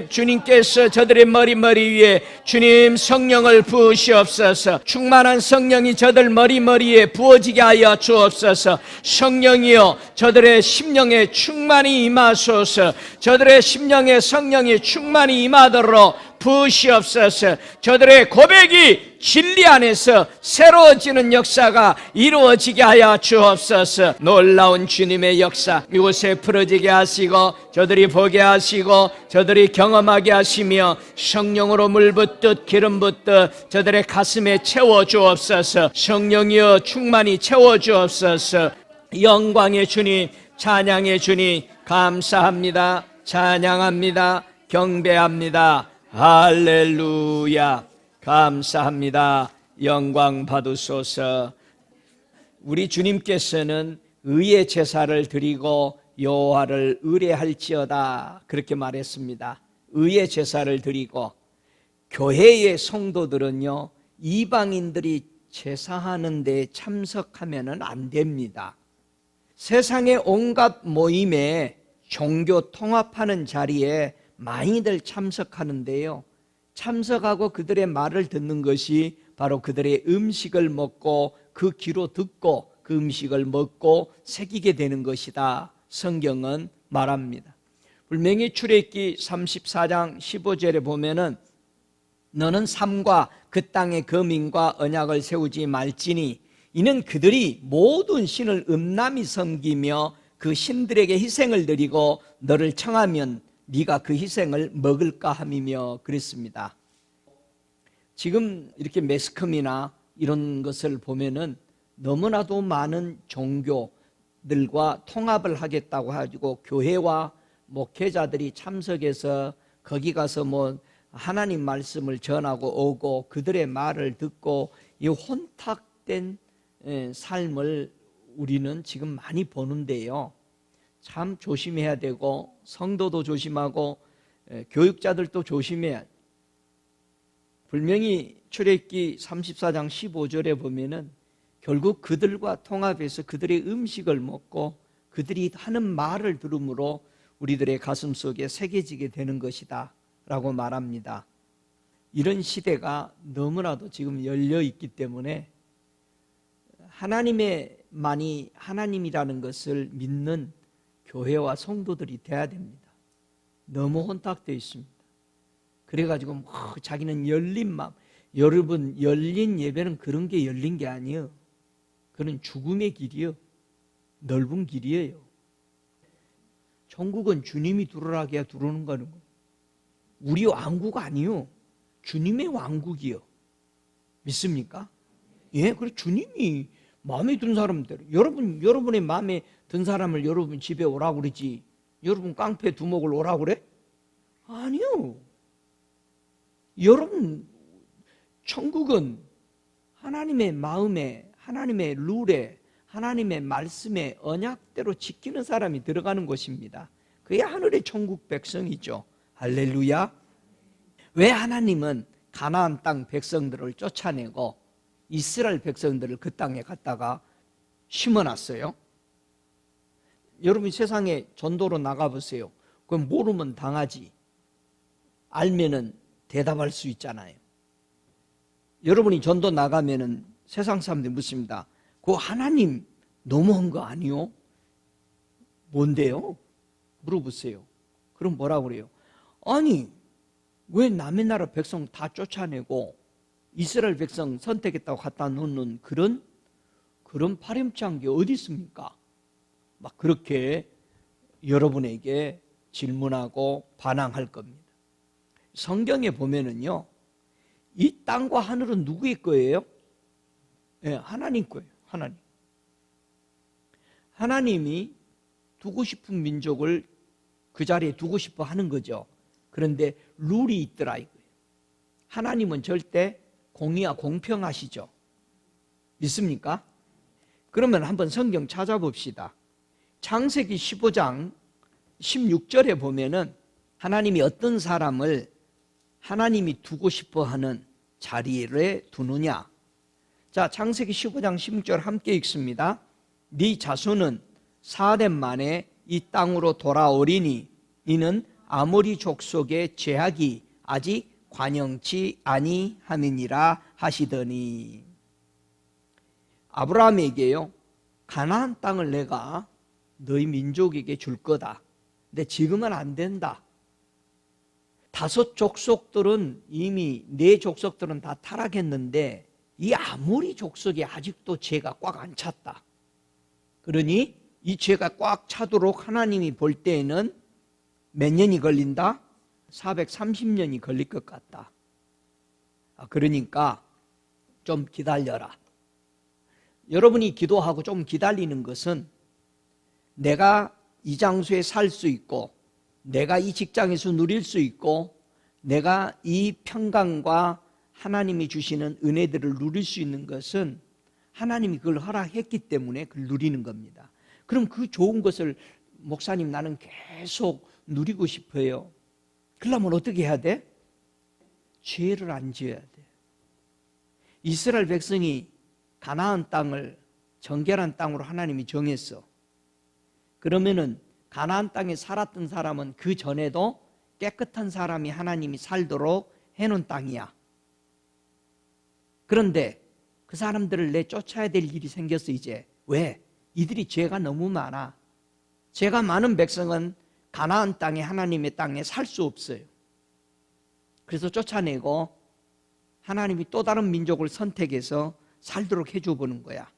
주님께서 저들의 머리 위에 주님 성령을 부으시옵소서. 충만한 성령이 저들 머리에 부어지게 하여 주옵소서. 성령이여 저들의 심령에 충만히 임하소서. 저들의 심령에 성령이 충만히 임하도록 부으시옵소서. 저들의 고백이 진리 안에서 새로워지는 역사가 이루어지게 하여 주옵소서. 놀라운 주님의 역사 이곳에 풀어지게 하시고 저들이 보게 하시고 저들이 경험하게 하시며 성령으로 물붓듯 기름 붓듯 저들의 가슴에 채워 주옵소서. 성령이여 충만히 채워 주옵소서. 영광의 주님, 찬양의 주님, 감사합니다. 찬양합니다. 경배합니다. 할렐루야. 감사합니다. 영광 받으소서. 우리 주님께서는 의의 제사를 드리고 여호와를 의뢰할지어다 그렇게 말했습니다. 의의 제사를 드리고 교회의 성도들은요 이방인들이 제사하는 데 참석하면 안 됩니다. 세상의 온갖 모임에 종교 통합하는 자리에 많이들 참석하는데요, 참석하고 그들의 말을 듣는 것이 바로 그들의 음식을 먹고 그 귀로 듣고 그 음식을 먹고 새기게 되는 것이다 성경은 말합니다. 분명히 출애굽기 34장 15절에 보면은 너는 삼가 그 땅의 거민과 언약을 세우지 말지니 이는 그들이 모든 신을 음란히 섬기며 그 신들에게 희생을 드리고 너를 청하면 네가 그 희생을 먹을까 함이며 그랬습니다. 지금 이렇게 매스컴이나 이런 것을 보면은 너무나도 많은 종교들과 통합을 하겠다고 가지고 교회와 목회자들이 참석해서 거기 가서 하나님 말씀을 전하고 오고 그들의 말을 듣고 이 혼탁된 삶을 우리는 지금 많이 보는데요, 참 조심해야 되고 성도도 조심하고 교육자들도 조심해야. 분명히 출애굽기 34장 15절에 보면은 결국 그들과 통합해서 그들의 음식을 먹고 그들이 하는 말을 들음으로 우리들의 가슴 속에 새겨지게 되는 것이다 라고 말합니다. 이런 시대가 너무나도 지금 열려 있기 때문에 하나님의만이 하나님이라는 것을 믿는 교회와 성도들이 돼야 됩니다. 너무 혼탁되어 있습니다. 그래가지고 자기는 열린 마음. 여러분, 열린 예배는 그런 게 열린 게 아니에요. 그건 죽음의 길이요, 넓은 길이에요. 천국은 주님이 들어가게 들어오는 거는 우리 왕국 아니요, 주님의 왕국이요. 믿습니까? 예, 그래 주님이 마음에 든 사람들, 여러분의 마음에 든 사람을 여러분 집에 오라고 그러지 여러분 깡패 두목을 오라고 그래? 아니요. 여러분 천국은 하나님의 마음에, 하나님의 룰에, 하나님의 말씀에 언약대로 지키는 사람이 들어가는 곳입니다. 그게 하늘의 천국 백성이죠. 할렐루야. 왜 하나님은 가나안 땅 백성들을 쫓아내고 이스라엘 백성들을 그 땅에 갖다가 심어놨어요. 여러분 세상에 전도로 나가보세요. 그럼 모르면 당하지, 알면은 대답할 수 있잖아요. 여러분이 전도 나가면은 세상 사람들이 묻습니다. 그거 하나님 너무한 거 아니요? 뭔데요? 물어보세요. 그럼 뭐라고 그래요? 아니 왜 남의 나라 백성 다 쫓아내고 이스라엘 백성 선택했다고 갖다 놓는 그런 파렴치한 게 어디 있습니까? 막 그렇게 여러분에게 질문하고 반항할 겁니다. 성경에 보면은요, 이 땅과 하늘은 누구의 거예요? 네, 하나님 거예요. 하나님이 두고 싶은 민족을 그 자리에 두고 싶어 하는 거죠. 그런데 룰이 있더라 이거예요. 하나님은 절대 공의와 공평하시죠. 믿습니까? 그러면 한번 성경 찾아봅시다. 창세기 15장 16절에 보면은 하나님이 어떤 사람을 하나님이 두고 싶어 하는 자리에 두느냐. 자, 창세기 15장 16절 함께 읽습니다. 네 자손은 4년 만에 이 땅으로 돌아오리니 이는 아모리 족속의 죄악이 아직 관영치 아니함이니라 하시더니, 아브라함에게요, 가나안 땅을 내가 너희 민족에게 줄 거다. 근데 지금은 안 된다. 5 족속들은 이미 4 족속들은 다 타락했는데 이 아모리 족속이 아직도 죄가 꽉 안 찼다. 그러니 이 죄가 꽉 차도록 하나님이 볼 때에는 몇 년이 걸린다? 430년이 걸릴 것 같다. 그러니까 좀 기다려라. 여러분이 기도하고 좀 기다리는 것은 내가 이 장소에 살 수 있고, 내가 이 직장에서 누릴 수 있고, 내가 이 평강과 하나님이 주시는 은혜들을 누릴 수 있는 것은 하나님이 그걸 허락했기 때문에 그걸 누리는 겁니다. 그럼 그 좋은 것을 목사님 나는 계속 누리고 싶어요. 그러려면 어떻게 해야 돼? 죄를 안 지어야 돼. 이스라엘 백성이 가나안 땅을 정결한 땅으로 하나님이 정했어. 그러면은 가나안 땅에 살았던 사람은 그 전에도 깨끗한 사람이 하나님이 살도록 해놓은 땅이야. 그런데 그 사람들을 내쫓아야 될 일이 생겼어 이제. 왜? 이들이 죄가 너무 많아. 죄가 많은 백성은 가나안 땅에, 하나님의 땅에 살 수 없어요. 그래서 쫓아내고 하나님이 또 다른 민족을 선택해서 살도록 해줘 보는 거야.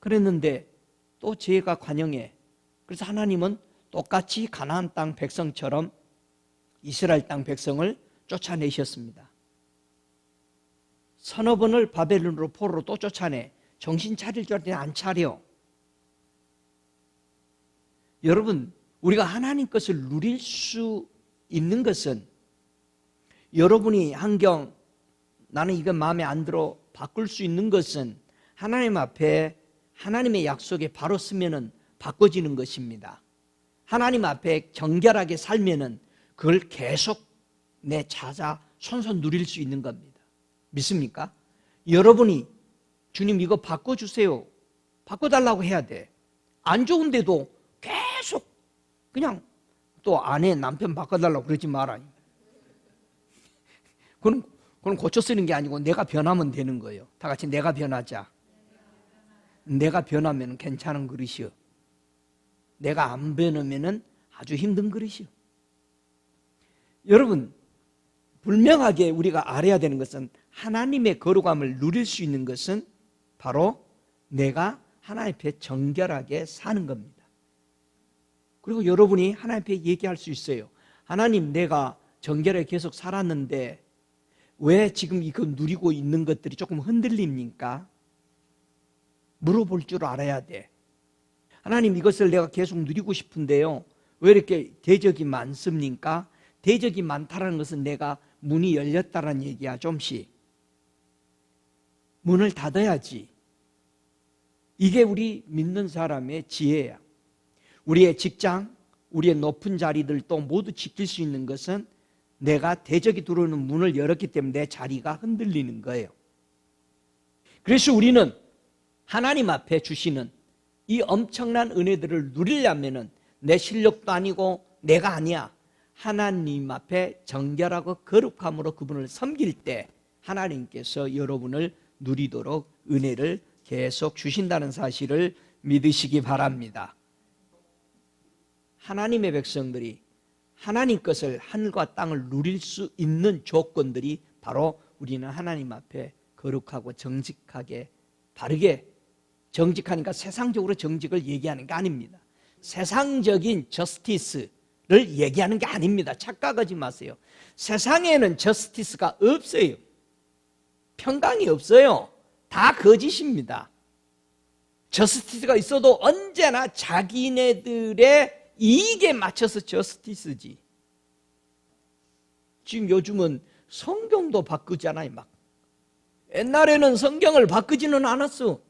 그랬는데 또 죄가 관영해. 그래서 하나님은 똑같이 가나안 땅 백성처럼 이스라엘 땅 백성을 쫓아내셨습니다. 서너 번을 바벨론으로 포로로 또 쫓아내. 정신 차릴 줄 알았더니 안 차려. 여러분, 우리가 하나님 것을 누릴 수 있는 것은 여러분이 환경, 나는 이건 마음에 안 들어 바꿀 수 있는 것은 하나님 앞에 하나님의 약속에 바로 쓰면은 바꿔지는 것입니다. 하나님 앞에 정결하게 살면은 그걸 계속 내 찾아 손손 누릴 수 있는 겁니다. 믿습니까? 여러분이 주님 이거 바꿔주세요, 바꿔달라고 해야 돼. 안 좋은데도 계속 그냥 또 아내 남편 바꿔달라고 그러지 마라. 그건 고쳐 쓰는 게 아니고 내가 변하면 되는 거예요. 다 같이 내가 변하자. 내가 변하면 괜찮은 그릇이요. 내가 안 변하면 아주 힘든 그릇이요. 여러분, 분명하게 우리가 알아야 되는 것은 하나님의 거룩함을 누릴 수 있는 것은 바로 내가 하나님 앞에 정결하게 사는 겁니다. 그리고 여러분이 하나님 앞에 얘기할 수 있어요. 하나님, 내가 정결하게 계속 살았는데 왜 지금 이거 누리고 있는 것들이 조금 흔들립니까? 물어볼 줄 알아야 돼. 하나님, 이것을 내가 계속 누리고 싶은데요, 왜 이렇게 대적이 많습니까? 대적이 많다는 것은 내가 문이 열렸다는 얘기야. 좀씩 문을 닫아야지. 이게 우리 믿는 사람의 지혜야. 우리의 직장, 우리의 높은 자리들도 모두 지킬 수 있는 것은 내가 대적이 들어오는 문을 열었기 때문에 내 자리가 흔들리는 거예요. 그래서 우리는 하나님 앞에 주시는 이 엄청난 은혜들을 누리려면 내 실력도 아니고 내가 아니야. 하나님 앞에 정결하고 거룩함으로 그분을 섬길 때 하나님께서 여러분을 누리도록 은혜를 계속 주신다는 사실을 믿으시기 바랍니다. 하나님의 백성들이 하나님 것을 하늘과 땅을 누릴 수 있는 조건들이 바로 우리는 하나님 앞에 거룩하고 정직하게 바르게, 정직하니까 세상적으로 정직을 얘기하는 게 아닙니다. 세상적인 저스티스를 얘기하는 게 아닙니다. 착각하지 마세요. 세상에는 저스티스가 없어요. 평강이 없어요. 다 거짓입니다. 저스티스가 있어도 언제나 자기네들의 이익에 맞춰서 저스티스지. 지금 요즘은 성경도 바꾸잖아요. 막 옛날에는 성경을 바꾸지는 않았어.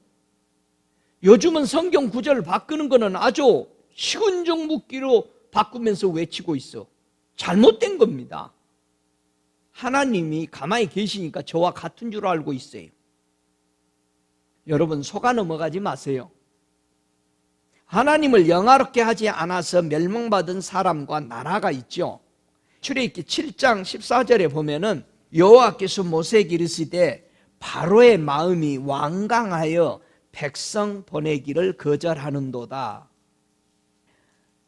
요즘은 성경 구절을 바꾸는 거는 아주 시군적 묻기로 바꾸면서 외치고 있어. 잘못된 겁니다. 하나님이 가만히 계시니까 저와 같은 줄 알고 있어요. 여러분 속아 넘어가지 마세요. 하나님을 영화롭게 하지 않아서 멸망받은 사람과 나라가 있죠. 출애굽기 7장 14절에 보면은 여호와께서 모세에게 이르시되 바로의 마음이 완강하여 백성 보내기를 거절하는도다.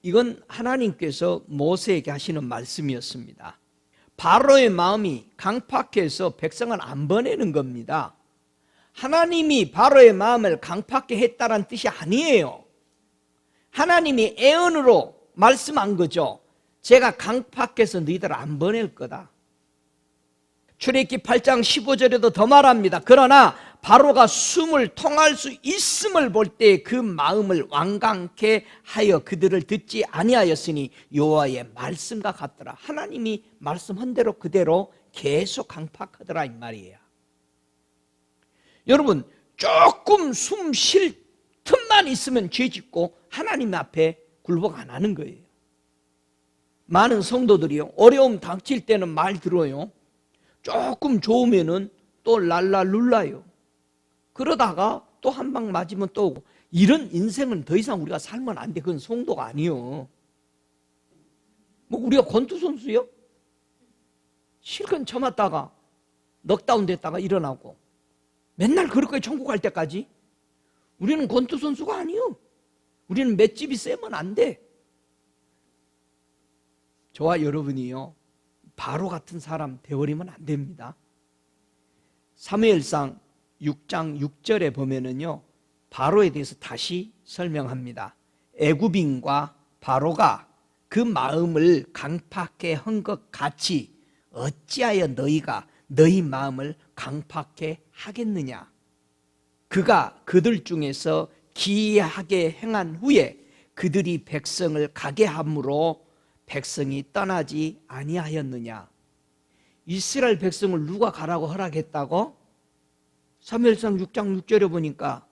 이건 하나님께서 모세에게 하시는 말씀이었습니다. 바로의 마음이 강팍해서 백성을 안 보내는 겁니다. 하나님이 바로의 마음을 강팍해 했다는 뜻이 아니에요. 하나님이 애언으로 말씀한 거죠. 제가 강팍해서 너희들 안 보낼 거다. 출애굽기 8장 15절에도 더 말합니다. 그러나 바로가 숨을 통할 수 있음을 볼 때 그 마음을 완강케 하여 그들을 듣지 아니하였으니 여호와의 말씀과 같더라. 하나님이 말씀한 대로 그대로 계속 강팍하더라 이 말이에요. 여러분 조금 숨 쉴 틈만 있으면 죄짓고 하나님 앞에 굴복 안 하는 거예요. 많은 성도들이요 어려움 닥칠 때는 말 들어요. 조금 좋으면은 또 랄랄룰라요. 그러다가 또 한 방 맞으면 또 오고. 이런 인생은 더 이상 우리가 살면 안 돼. 그건 성도가 아니요. 뭐 우리가 권투 선수요? 실컷 참았다가 넉다운 됐다가 일어나고 맨날 그렇게 천국 갈 때까지 우리는 권투 선수가 아니요. 우리는 맷집이 세면 안 돼. 저와 여러분이요 바로 같은 사람 되어버리면 안 됩니다. 사무엘상 6장 6절에 보면은요 바로에 대해서 다시 설명합니다. 애굽인과 바로가 그 마음을 강팍해 한 것 같이 어찌하여 너희가 너희 마음을 강팍해 하겠느냐. 그가 그들 중에서 기이하게 행한 후에 그들이 백성을 가게 함으로 백성이 떠나지 아니하였느냐. 이스라엘 백성을 누가 가라고 허락했다고? 사무엘상 6장 6절에 보니까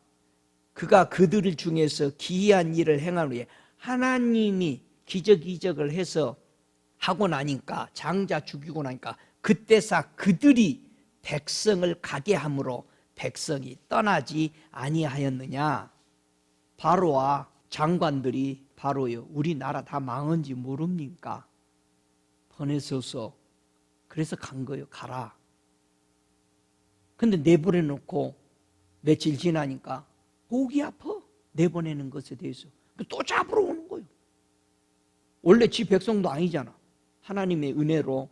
그가 그들 중에서 기이한 일을 행한 후에 하나님이 기적이적을 해서 하고 나니까 장자 죽이고 나니까 그때서 그들이 백성을 가게 함으로 백성이 떠나지 아니하였느냐. 바로와 장관들이 바로요 우리나라 다 망한지 모릅니까? 보내소서. 그래서 간 거예요. 가라. 근데 내보내놓고 며칠 지나니까 목이 아파. 내보내는 것에 대해서 또 잡으러 오는 거예요. 원래 지 백성도 아니잖아. 하나님의 은혜로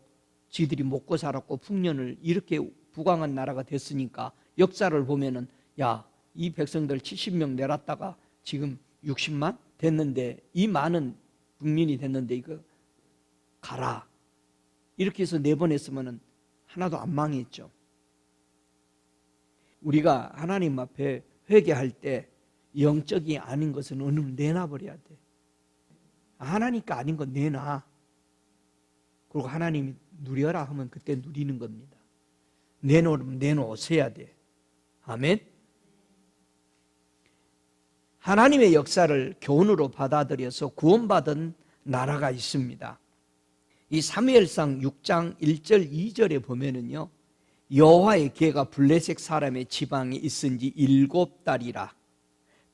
지들이 먹고 살았고 풍년을 이렇게 부강한 나라가 됐으니까 역사를 보면은 야, 이 백성들 70명 내놨다가 지금 60만 됐는데 이 많은 국민이 됐는데 이거 가라. 이렇게 해서 내보냈으면 하나도 안 망했죠. 우리가 하나님 앞에 회개할 때 영적이 아닌 것은 어느 내놔버려야 돼. 하나니까 아닌 건 내놔. 그리고 하나님이 누려라 하면 그때 누리는 겁니다. 내놓으면 내놓으셔야 돼. 아멘. 하나님의 역사를 교훈으로 받아들여서 구원받은 나라가 있습니다. 이 사무엘상 6장 1절 2절에 보면은요, 여호와의 계가 블레셋 사람의 지방에 있은 지 7달이라.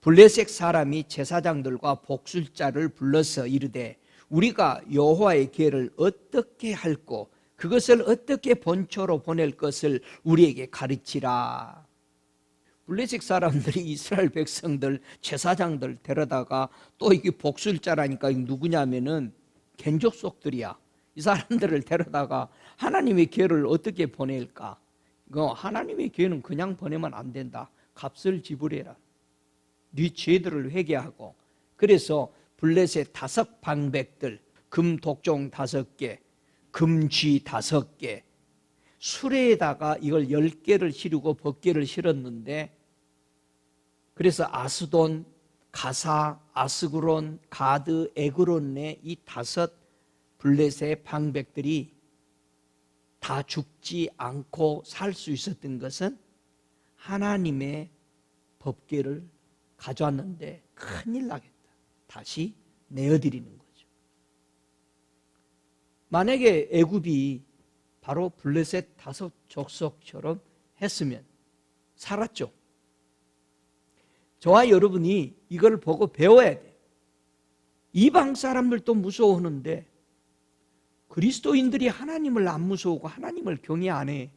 블레셋 사람이 제사장들과 복술자를 불러서 이르되 우리가 여호와의 계를 어떻게 할꼬 그것을 어떻게 본초로 보낼 것을 우리에게 가르치라. 블레셋 사람들이 이스라엘 백성들 제사장들 데려다가 또 이게 복술자라니까 누구냐면은 겐족속들이야. 이 사람들을 데려다가 하나님의 계를 어떻게 보낼까? 하나님의 계는 그냥 보내면 안 된다. 값을 지불해라. 네 죄들을 회개하고. 그래서 블레셋 5방백들, 금 독종 5개, 금쥐 5개, 수레에다가 이걸 10개를 실고 법궤를 실었는데, 그래서 아스돈, 가사, 아스그론, 가드, 에그론의 이 5 블레셋 방백들이 다 죽지 않고 살 수 있었던 것은 하나님의 법궤를 가져왔는데 큰일 나겠다. 다시 내어드리는 거죠. 만약에 애굽이 바로 블레셋 5 족속처럼 했으면 살았죠. 저와 여러분이 이걸 보고 배워야 돼요. 이방 사람들도 무서워하는데 그리스도인들이 하나님을 안 무서워하고 하나님을 경외 안 해.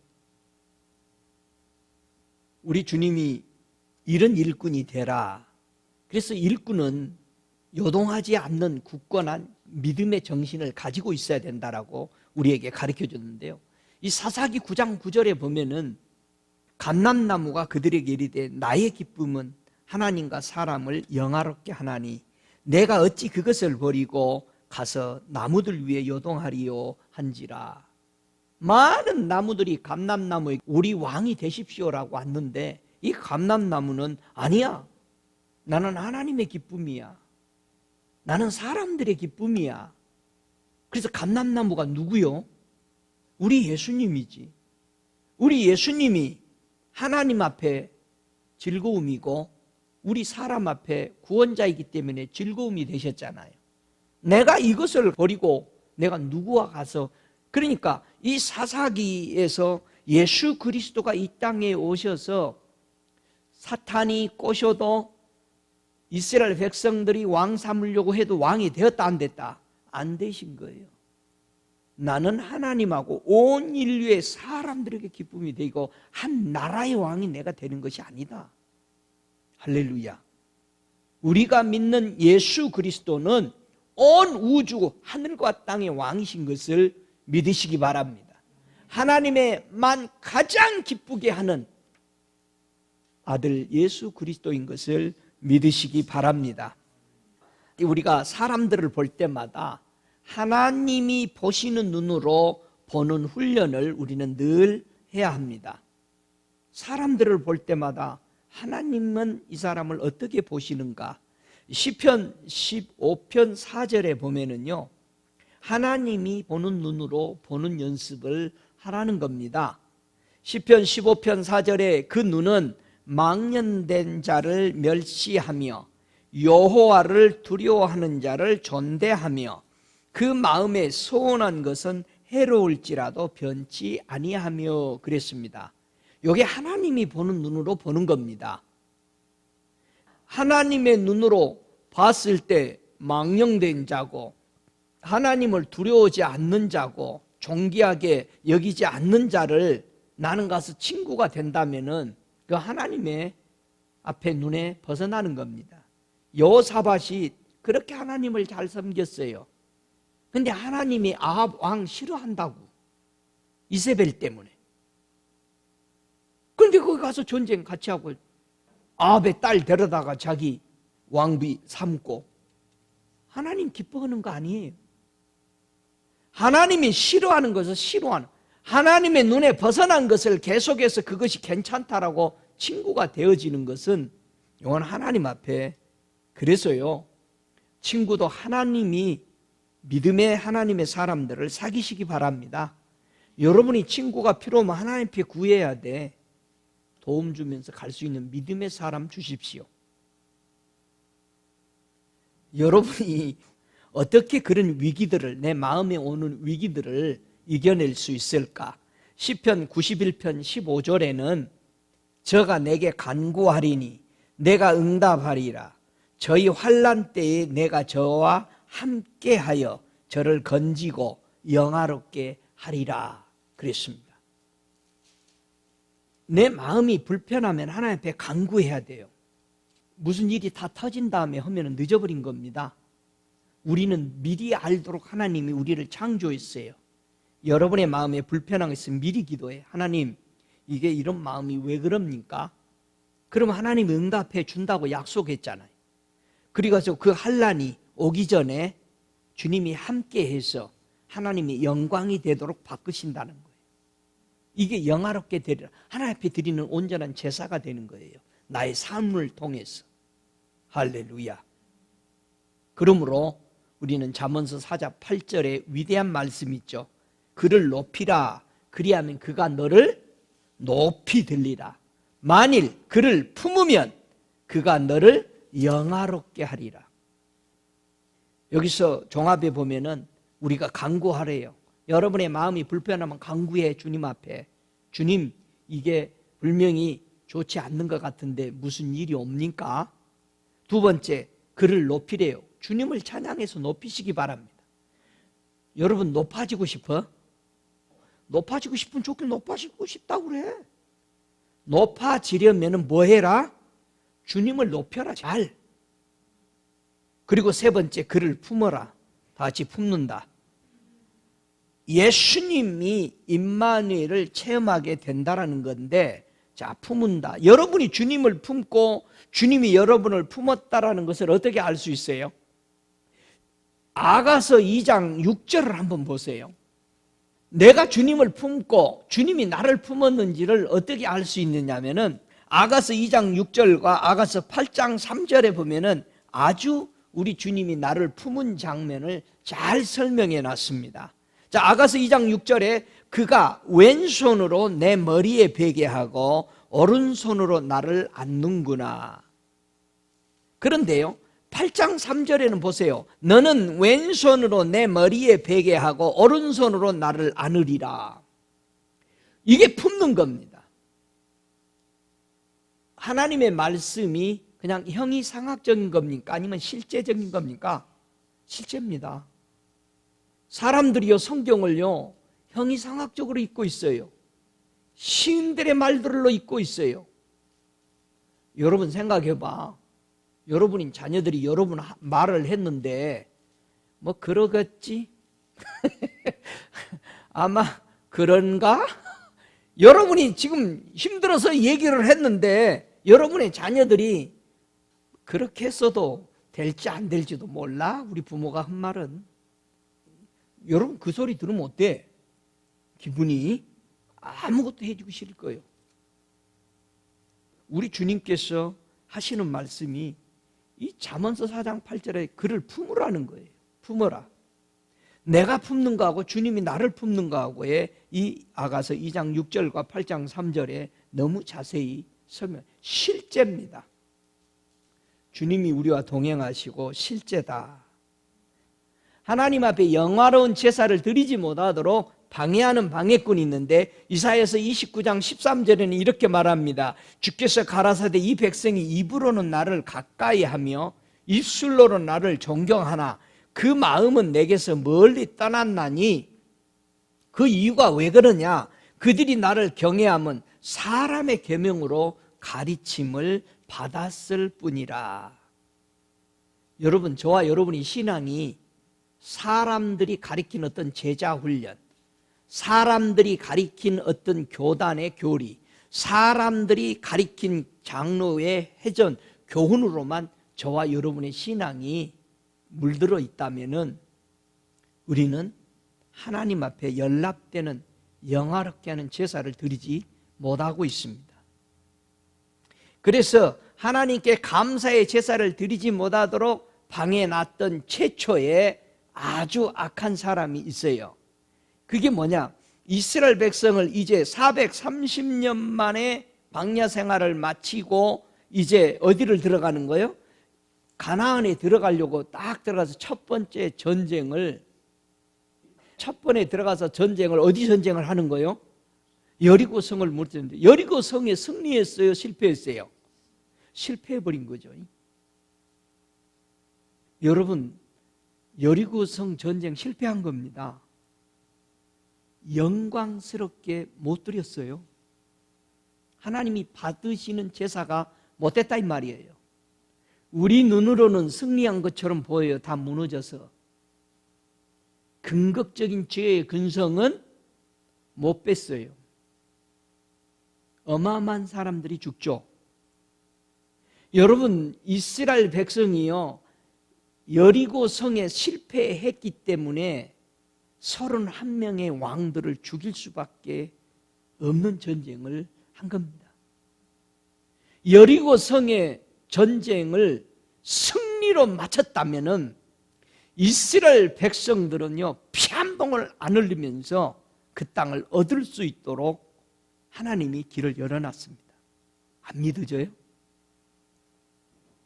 우리 주님이 이런 일꾼이 되라. 그래서 일꾼은 요동하지 않는 굳건한 믿음의 정신을 가지고 있어야 된다라고 우리에게 가르쳐 줬는데요. 이 사사기 9장 9절에 보면은 감람나무가 그들에게 이르되 나의 기쁨은 하나님과 사람을 영화롭게 하나니 내가 어찌 그것을 버리고 가서 나무들 위에 요동하리요 한지라. 많은 나무들이 감람나무에 우리 왕이 되십시오라고 왔는데 이 감람나무는 아니야. 나는 하나님의 기쁨이야. 나는 사람들의 기쁨이야. 그래서 감람나무가 누구요? 우리 예수님이지. 우리 예수님이 하나님 앞에 즐거움이고 우리 사람 앞에 구원자이기 때문에 즐거움이 되셨잖아요. 내가 이것을 버리고 내가 누구와 가서, 그러니까 이 사사기에서 예수 그리스도가 이 땅에 오셔서 사탄이 꼬셔도 이스라엘 백성들이 왕 삼으려고 해도 왕이 되었다 안 됐다? 안 되신 거예요. 나는 하나님하고 온 인류의 사람들에게 기쁨이 되고 한 나라의 왕이 내가 되는 것이 아니다. 할렐루야. 우리가 믿는 예수 그리스도는 온 우주 하늘과 땅의 왕이신 것을 믿으시기 바랍니다. 하나님의 만 가장 기쁘게 하는 아들 예수 그리스도인 것을 믿으시기 바랍니다. 우리가 사람들을 볼 때마다 하나님이 보시는 눈으로 보는 훈련을 우리는 늘 해야 합니다. 사람들을 볼 때마다 하나님은 이 사람을 어떻게 보시는가? 시편 15편 4절에 보면은요, 하나님이 보는 눈으로 보는 연습을 하라는 겁니다. 시편 15편 4절에 그 눈은 망령된 자를 멸시하며 여호와를 두려워하는 자를 존대하며 그 마음에 소원한 것은 해로울지라도 변치 아니하며 그랬습니다. 이게 하나님이 보는 눈으로 보는 겁니다. 하나님의 눈으로 봤을 때 망령된 자고 하나님을 두려워하지 않는 자고 존귀하게 여기지 않는 자를 나는 가서 친구가 된다면은 그 하나님의 앞에 눈에 벗어나는 겁니다. 여호사밧이 그렇게 하나님을 잘 섬겼어요. 근데 하나님이 아합 왕 싫어한다고, 이세벨 때문에. 그런데 거기 가서 전쟁 같이 하고 아합의 딸 데려다가 자기 왕비 삼고, 하나님 기뻐하는 거 아니에요. 하나님이 싫어하는 것을 싫어하는, 하나님의 눈에 벗어난 것을 계속해서 그것이 괜찮다라고 친구가 되어지는 것은 이건 하나님 앞에, 그래서요 친구도 하나님이 믿음의 하나님의 사람들을 사귀시기 바랍니다. 여러분이 친구가 필요하면 하나님 앞에 구해야 돼. 도움 주면서 갈 수 있는 믿음의 사람 주십시오. 여러분이 어떻게 그런 위기들을, 내 마음에 오는 위기들을 이겨낼 수 있을까? 시편 91편 15절에는 저가 내게 간구하리니 내가 응답하리라. 저희 환난 때에 내가 저와 함께하여 저를 건지고 영화롭게 하리라 그랬습니다. 내 마음이 불편하면 하나님 앞에 간구해야 돼요. 무슨 일이 다 터진 다음에 하면 늦어버린 겁니다. 우리는 미리 알도록 하나님이 우리를 창조했어요. 여러분의 마음에 불편한 거 있으면 미리 기도해. 하나님, 이게 이런 마음이 왜 그럽니까? 그러면 하나님이 응답해 준다고 약속했잖아요. 그래서 그 환난이 오기 전에 주님이 함께해서 하나님이 영광이 되도록 바꾸신다는 거예요. 이게 영화롭게 되리라. 하나님 앞에 드리는 온전한 제사가 되는 거예요. 나의 삶을 통해서. 할렐루야. 그러므로 우리는 잠언서 4장 8절에 위대한 말씀이 있죠. 그를 높이라. 그리하면 그가 너를 높이 들리라. 만일 그를 품으면 그가 너를 영화롭게 하리라. 여기서 종합해 보면은 우리가 간구하래요. 여러분의 마음이 불편하면 간구해. 주님 앞에. 주님, 이게 분명히 좋지 않는 것 같은데 무슨 일이 옵니까? 두 번째, 그를 높이래요. 주님을 찬양해서 높이시기 바랍니다. 여러분 높아지고 싶어? 높아지고 싶으면 좋게 높아지고 싶다고 그래. 높아지려면 뭐 해라? 주님을 높여라. 잘. 그리고 세 번째, 그를 품어라. 다 같이 품는다. 예수님이 임마누엘을 체험하게 된다라는 건데, 자, 품은다. 여러분이 주님을 품고 주님이 여러분을 품었다라는 것을 어떻게 알 수 있어요? 아가서 2장 6절을 한번 보세요. 내가 주님을 품고 주님이 나를 품었는지를 어떻게 알 수 있느냐면은 아가서 2장 6절과 아가서 8장 3절에 보면은 아주 우리 주님이 나를 품은 장면을 잘 설명해 놨습니다. 자, 아가서 2장 6절에 그가 왼손으로 내 머리에 베게 하고 오른손으로 나를 안는구나. 그런데요, 8장 3절에는 보세요. 너는 왼손으로 내 머리에 베게 하고 오른손으로 나를 안으리라. 이게 품는 겁니다. 하나님의 말씀이 그냥 형이상학적인 겁니까? 아니면 실제적인 겁니까? 실제입니다. 사람들이요, 성경을요, 형이상학적으로 읽고 있어요. 시인들의 말들로 읽고 있어요. 여러분 생각해봐. 여러분이 자녀들이 여러분 말을 했는데 뭐 그러겠지? 아마 그런가? 여러분이 지금 힘들어서 얘기를 했는데 여러분의 자녀들이 그렇게 했어도 될지 안 될지도 몰라. 우리 부모가 한 말은. 여러분 그 소리 들으면 어때? 기분이 아무것도 해주기 싫을 거예요. 우리 주님께서 하시는 말씀이 이 잠언서 4장 8절에 그를 품으라는 거예요. 품어라. 내가 품는 거하고 주님이 나를 품는 거하고의 이 아가서 2장 6절과 8장 3절에 너무 자세히 설명. 실제입니다. 주님이 우리와 동행하시고 실제다. 하나님 앞에 영화로운 제사를 드리지 못하도록 방해하는 방해꾼이 있는데 이사야서 29장 13절에는 이렇게 말합니다. 주께서 가라사대 이 백성이 입으로는 나를 가까이 하며 입술로는 나를 존경하나 그 마음은 내게서 멀리 떠났나니 그 이유가 왜 그러냐? 그들이 나를 경외함은 사람의 계명으로 가르침을 받았을 뿐이라. 여러분, 저와 여러분의 신앙이 사람들이 가르친 어떤 제자 훈련, 사람들이 가르친 어떤 교단의 교리, 사람들이 가르친 장로의 해전 교훈으로만 저와 여러분의 신앙이 물들어 있다면은 우리는 하나님 앞에 연락되는 영화롭게 하는 제사를 드리지 못하고 있습니다. 그래서 하나님께 감사의 제사를 드리지 못하도록 방해놨던 최초의 아주 악한 사람이 있어요. 그게 뭐냐? 이스라엘 백성을 이제 430년 만에 광야 생활을 마치고 이제 어디를 들어가는 거예요? 가나안에 들어가려고 딱 들어가서 첫 번째 번에 들어가서 전쟁을 어디 전쟁을 하는 거예요? 여리고 성을 무너뜨렸는데 여리고 성에 승리했어요? 실패했어요? 실패해버린 거죠. 여러분, 여리고 성 전쟁 실패한 겁니다. 영광스럽게 못 드렸어요. 하나님이 받으시는 제사가 못됐다 이 말이에요. 우리 눈으로는 승리한 것처럼 보여요. 다 무너져서. 근극적인 죄의 근성은 못 뺐어요. 어마어마한 사람들이 죽죠. 여러분, 이스라엘 백성이요, 여리고 성에 실패했기 때문에 31명의 왕들을 죽일 수밖에 없는 전쟁을 한 겁니다. 여리고 성의 전쟁을 승리로 마쳤다면은 이스라엘 백성들은요, 피 한 방울 안 흘리면서 그 땅을 얻을 수 있도록 하나님이 길을 열어놨습니다. 안 믿어져요?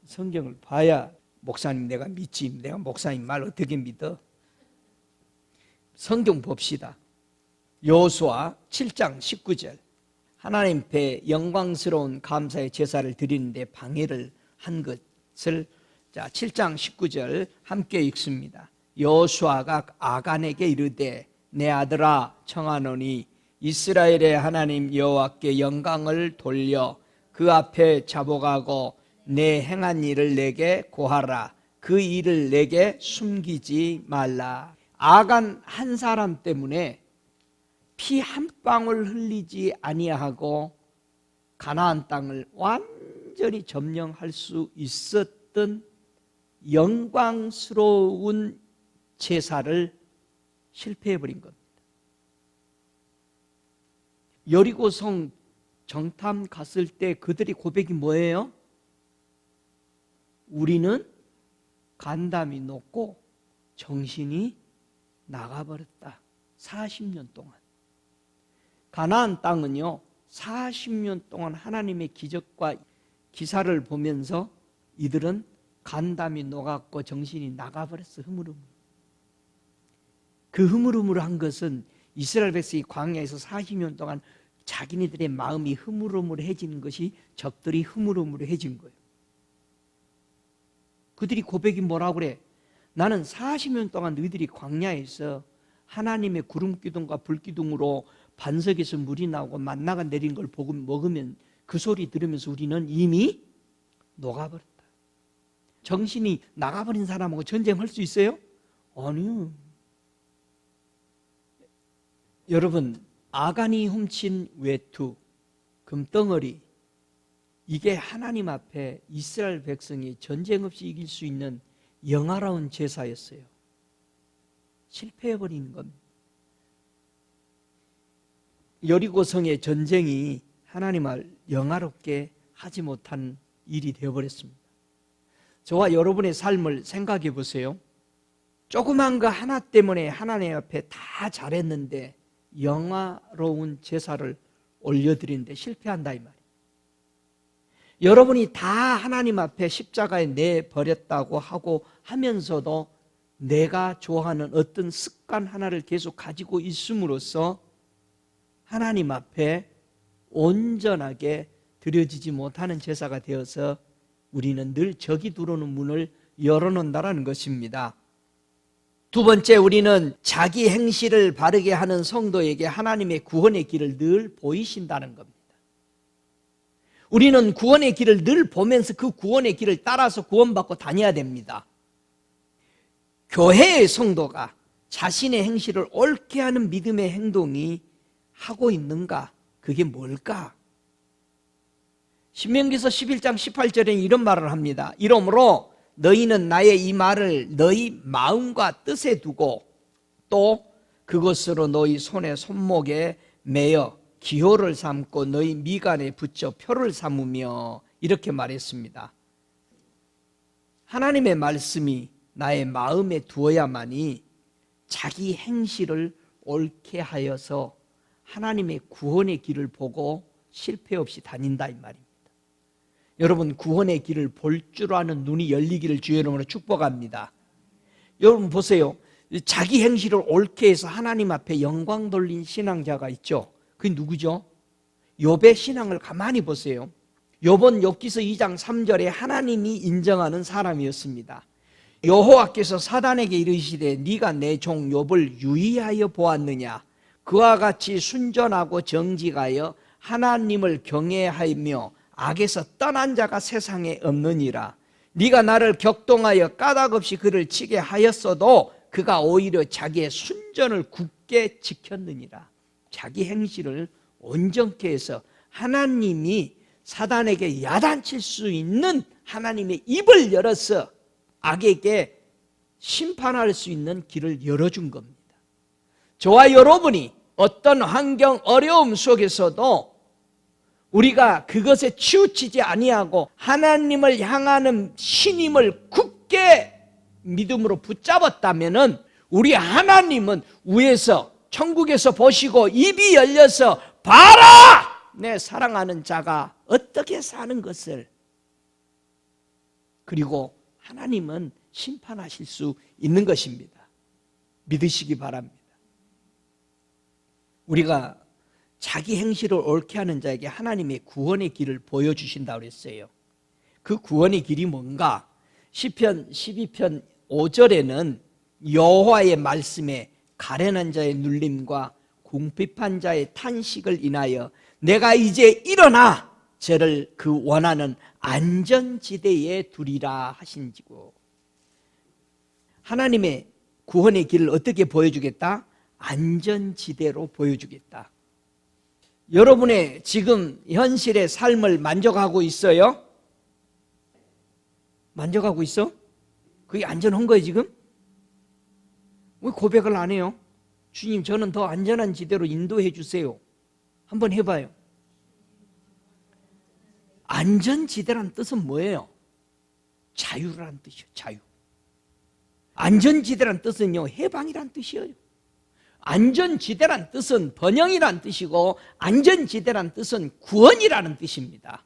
성경을 봐야 목사님 내가 믿지. 내가 목사님 말 어떻게 믿어? 성경 봅시다. 여호수아 7장 19절. 하나님 앞에 영광스러운 감사의 제사를 드리는데 방해를 한 것을 7장 19절 함께 읽습니다. 여호수아가 아간에게 이르되 내 아들아 청하노니 이스라엘의 하나님 여호와께 영광을 돌려 그 앞에 자복하고 내 행한 일을 내게 고하라. 그 일을 내게 숨기지 말라. 아간 한 사람 때문에 피 한 방울 흘리지 아니하고 가나안 땅을 완전히 점령할 수 있었던 영광스러운 제사를 실패해버린 겁니다. 여리고성 정탐 갔을 때 그들이 고백이 뭐예요? 우리는 간담이 높고 정신이 나가버렸다. 40년 동안. 가나안 땅은요, 40년 동안 하나님의 기적과 기사를 보면서 이들은 간담이 녹았고 정신이 나가버렸어. 흐물흐물. 그 흐물흐물한 것은 이스라엘 백성이 광야에서 40년 동안 자기네들의 마음이 흐물흐물해지는 것이 적들이 흐물흐물해진 거예요. 그들이 고백이 뭐라고 그래? 나는 40년 동안 너희들이 광야에서 하나님의 구름기둥과 불기둥으로 반석에서 물이 나오고 만나가 내린 걸 보고 먹으면 그 소리 들으면서 우리는 이미 녹아버렸다. 정신이 나가버린 사람하고 전쟁할 수 있어요? 아니요. 여러분, 아간이 훔친 외투, 금덩어리, 이게 하나님 앞에 이스라엘 백성이 전쟁 없이 이길 수 있는 영화로운 제사였어요. 실패해버린 겁니다. 여리고성의 전쟁이 하나님을 영화롭게 하지 못한 일이 되어버렸습니다. 저와 여러분의 삶을 생각해 보세요. 조그만 거 하나 때문에 하나님 앞에 다 잘했는데 영화로운 제사를 올려드리는데 실패한다 이 말이에요. 여러분이 다 하나님 앞에 십자가에 내버렸다고 하고 하면서도 내가 좋아하는 어떤 습관 하나를 계속 가지고 있음으로써 하나님 앞에 온전하게 드려지지 못하는 제사가 되어서 우리는 늘 적이 들어오는 문을 열어놓는다는 것입니다. 두 번째, 우리는 자기 행실을 바르게 하는 성도에게 하나님의 구원의 길을 늘 보이신다는 겁니다. 우리는 구원의 길을 늘 보면서 그 구원의 길을 따라서 구원받고 다녀야 됩니다. 교회의 성도가 자신의 행실을 옳게 하는 믿음의 행동이 하고 있는가? 그게 뭘까? 신명기서 11장 18절에는 이런 말을 합니다. 이러므로 너희는 나의 이 말을 너희 마음과 뜻에 두고 또 그것으로 너희 손에 손목에 매어 기호를 삼고 너희 미간에 붙여 표를 삼으며 이렇게 말했습니다. 하나님의 말씀이 나의 마음에 두어야만이 자기 행실을 옳게 하여서 하나님의 구원의 길을 보고 실패 없이 다닌다 이 말입니다. 여러분 구원의 길을 볼 줄 아는 눈이 열리기를 주의 이름으로 축복합니다. 여러분 보세요. 자기 행실을 옳게 해서 하나님 앞에 영광 돌린 신앙자가 있죠. 그게 누구죠? 욥의 신앙을 가만히 보세요. 욥은 욥기서 2장 3절에 하나님이 인정하는 사람이었습니다. 여호와께서 사단에게 이르시되 네가 내 종 욥을 유의하여 보았느냐. 그와 같이 순전하고 정직하여 하나님을 경외하며 악에서 떠난 자가 세상에 없느니라. 네가 나를 격동하여 까닭없이 그를 치게 하였어도 그가 오히려 자기의 순전을 굳게 지켰느니라. 자기 행실을 온전케 해서 하나님이 사단에게 야단칠 수 있는 하나님의 입을 열어서 악에게 심판할 수 있는 길을 열어준 겁니다. 저와 여러분이 어떤 환경, 어려움 속에서도 우리가 그것에 치우치지 아니하고 하나님을 향하는 신임을 굳게 믿음으로 붙잡았다면 우리 하나님은 위에서 천국에서 보시고 입이 열려서 봐라! 내 사랑하는 자가 어떻게 사는 것을. 그리고 하나님은 심판하실 수 있는 것입니다. 믿으시기 바랍니다. 우리가 자기 행실을 옳게 하는 자에게 하나님의 구원의 길을 보여주신다고 했어요. 그 구원의 길이 뭔가? 시편 12편 5절에는 여호와의 말씀에 가련한 자의 눌림과 궁핍한 자의 탄식을 인하여 내가 이제 일어나 저를 그 원하는 안전지대에 두리라 하신지고. 하나님의 구원의 길을 어떻게 보여주겠다? 안전지대로 보여주겠다. 여러분의 지금 현실의 삶을 만족하고 있어요? 만족하고 있어? 그게 안전한 거예요 지금? 왜 고백을 안 해요? 주님 저는 더 안전한 지대로 인도해 주세요. 한번 해봐요. 안전지대란 뜻은 뭐예요? 자유라는 뜻이에요. 자유. 안전지대란 뜻은요 해방이란 뜻이에요. 안전지대란 뜻은 번영이란 뜻이고 안전지대란 뜻은 구원이라는 뜻입니다.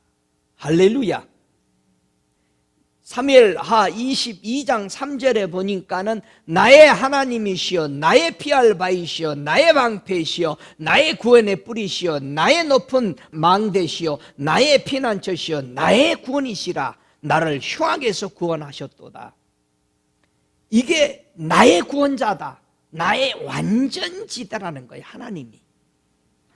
할렐루야. 사무엘하 22장 3절에 보니까는 나의 하나님이시여 나의 피할 바이시여 나의 방패시여 나의 구원의 뿌리시여 나의 높은 망대시여 나의 피난처시여 나의 구원이시라. 나를 흉악에서 구원하셨도다. 이게 나의 구원자다. 나의 완전지대라는 거예요.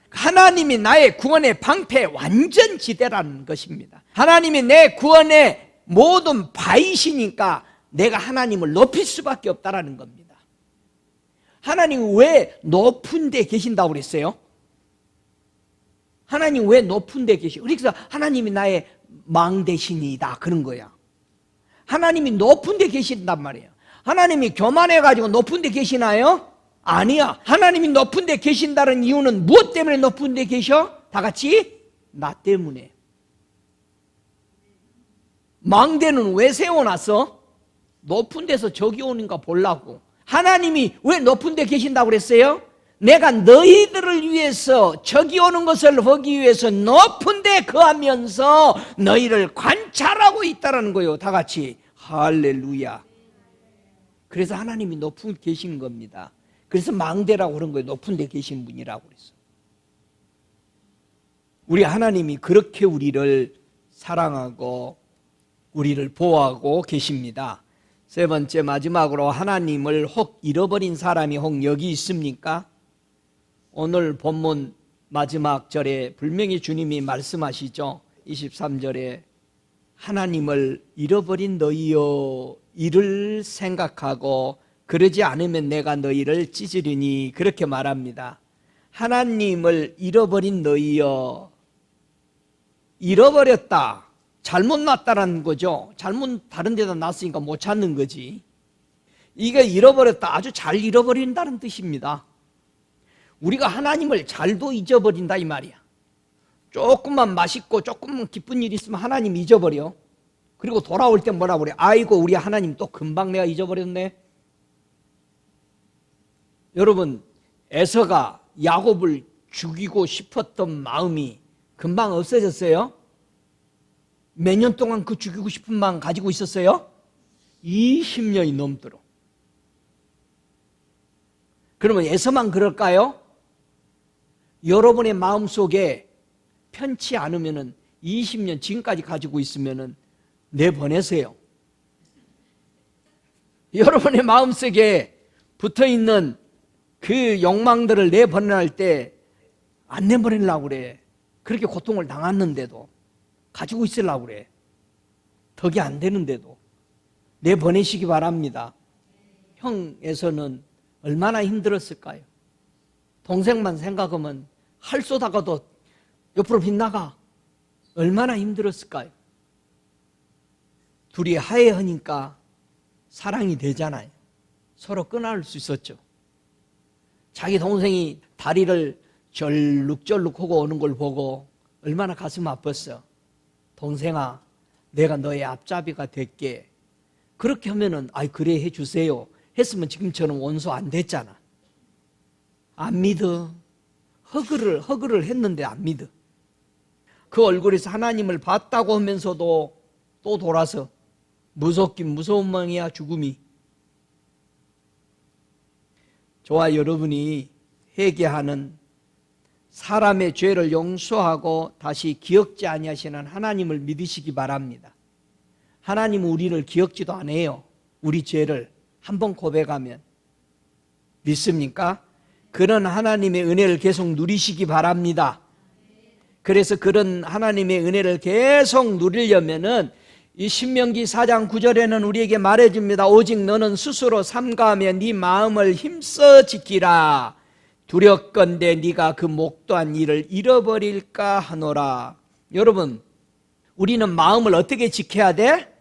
하나님이 나의 구원의 방패 완전지대라는 것입니다. 하나님이 내 구원의 모든 바이시니까 내가 하나님을 높일 수밖에 없다라는 겁니다. 하나님 왜 높은 데 계신다고 그랬어요? 하나님 왜 높은 데 계시고 그래서 하나님이 나의 망대신이다 그런 거야. 하나님이 높은 데 계신단 말이에요. 하나님이 교만해가지고 높은 데 계시나요? 아니야. 하나님이 높은 데 계신다는 이유는 무엇 때문에 높은 데 계셔? 다 같이 나 때문에. 망대는 왜 세워놨어? 높은 데서 적이 오는가 보려고. 하나님이 왜 높은 데 계신다고 그랬어요? 내가 너희들을 위해서 적이 오는 것을 보기 위해서 높은 데 거하면서 너희를 관찰하고 있다는 거예요. 다 같이 할렐루야. 그래서 하나님이 높은 데 계신 겁니다. 그래서 망대라고 그런 거예요. 높은 데 계신 분이라고 그랬어. 우리 하나님이 그렇게 우리를 사랑하고 우리를 보호하고 계십니다. 세 번째 마지막으로 하나님을 혹 잃어버린 사람이 혹 여기 있습니까? 오늘 본문 마지막 절에 분명히 주님이 말씀하시죠. 23절에 하나님을 잃어버린 너희여 이를 생각하고 그러지 않으면 내가 너희를 찢으리니 그렇게 말합니다. 하나님을 잃어버린 너희여. 잃어버렸다. 잘못 났다라는 거죠. 잘못 다른 데다 났으니까 못 찾는 거지. 이게 잃어버렸다. 아주 잘 잃어버린다는 뜻입니다. 우리가 하나님을 잘도 잊어버린다 이 말이야. 조금만 맛있고 조금만 기쁜 일 있으면 하나님 잊어버려. 그리고 돌아올 때 뭐라 그래? 아이고 우리 하나님 또 금방 내가 잊어버렸네. 여러분 에서가 야곱을 죽이고 싶었던 마음이 금방 없어졌어요? 몇 년 동안 그 죽이고 싶은 마음 가지고 있었어요? 20년이 넘도록. 그러면 에서만 그럴까요? 여러분의 마음속에 편치 않으면은 20년 지금까지 가지고 있으면은 내보내세요. 여러분의 마음속에 붙어있는 그 욕망들을 내보낼 때 안 내보내려고 그래. 그렇게 고통을 당했는데도 가지고 있으려고 그래. 덕이 안 되는데도 내보내시기 바랍니다. 형에서는 얼마나 힘들었을까요? 동생만 생각하면 활 쏘다가도 옆으로 빗나가. 얼마나 힘들었을까요? 둘이 화해하니까 사랑이 되잖아요. 서로 끊어낼 수 있었죠. 자기 동생이 다리를 절룩절룩하고 오는 걸 보고 얼마나 가슴 아팠어. 동생아, 내가 너의 앞잡이가 될게. 그렇게 하면은 그래 해주세요 했으면 지금처럼 원수 안 됐잖아. 안 믿어. 허그를 했는데 안 믿어. 그 얼굴에서 하나님을 봤다고 하면서도 또 돌아서 무섭긴 무서운 멍이야, 죽음이. 저와 여러분이 회개하는 사람의 죄를 용서하고 다시 기억지 아니하시는 하나님을 믿으시기 바랍니다. 하나님은 우리를 기억지도 안 해요. 우리 죄를 한번 고백하면. 믿습니까? 그런 하나님의 은혜를 계속 누리시기 바랍니다. 그래서 그런 하나님의 은혜를 계속 누리려면은 이 신명기 4장 9절에는 우리에게 말해줍니다. 오직 너는 스스로 삼가하며 네 마음을 힘써 지키라. 두렵건대 네가 그 목도한 일을 잃어버릴까 하노라. 여러분, 우리는 마음을 어떻게 지켜야 돼?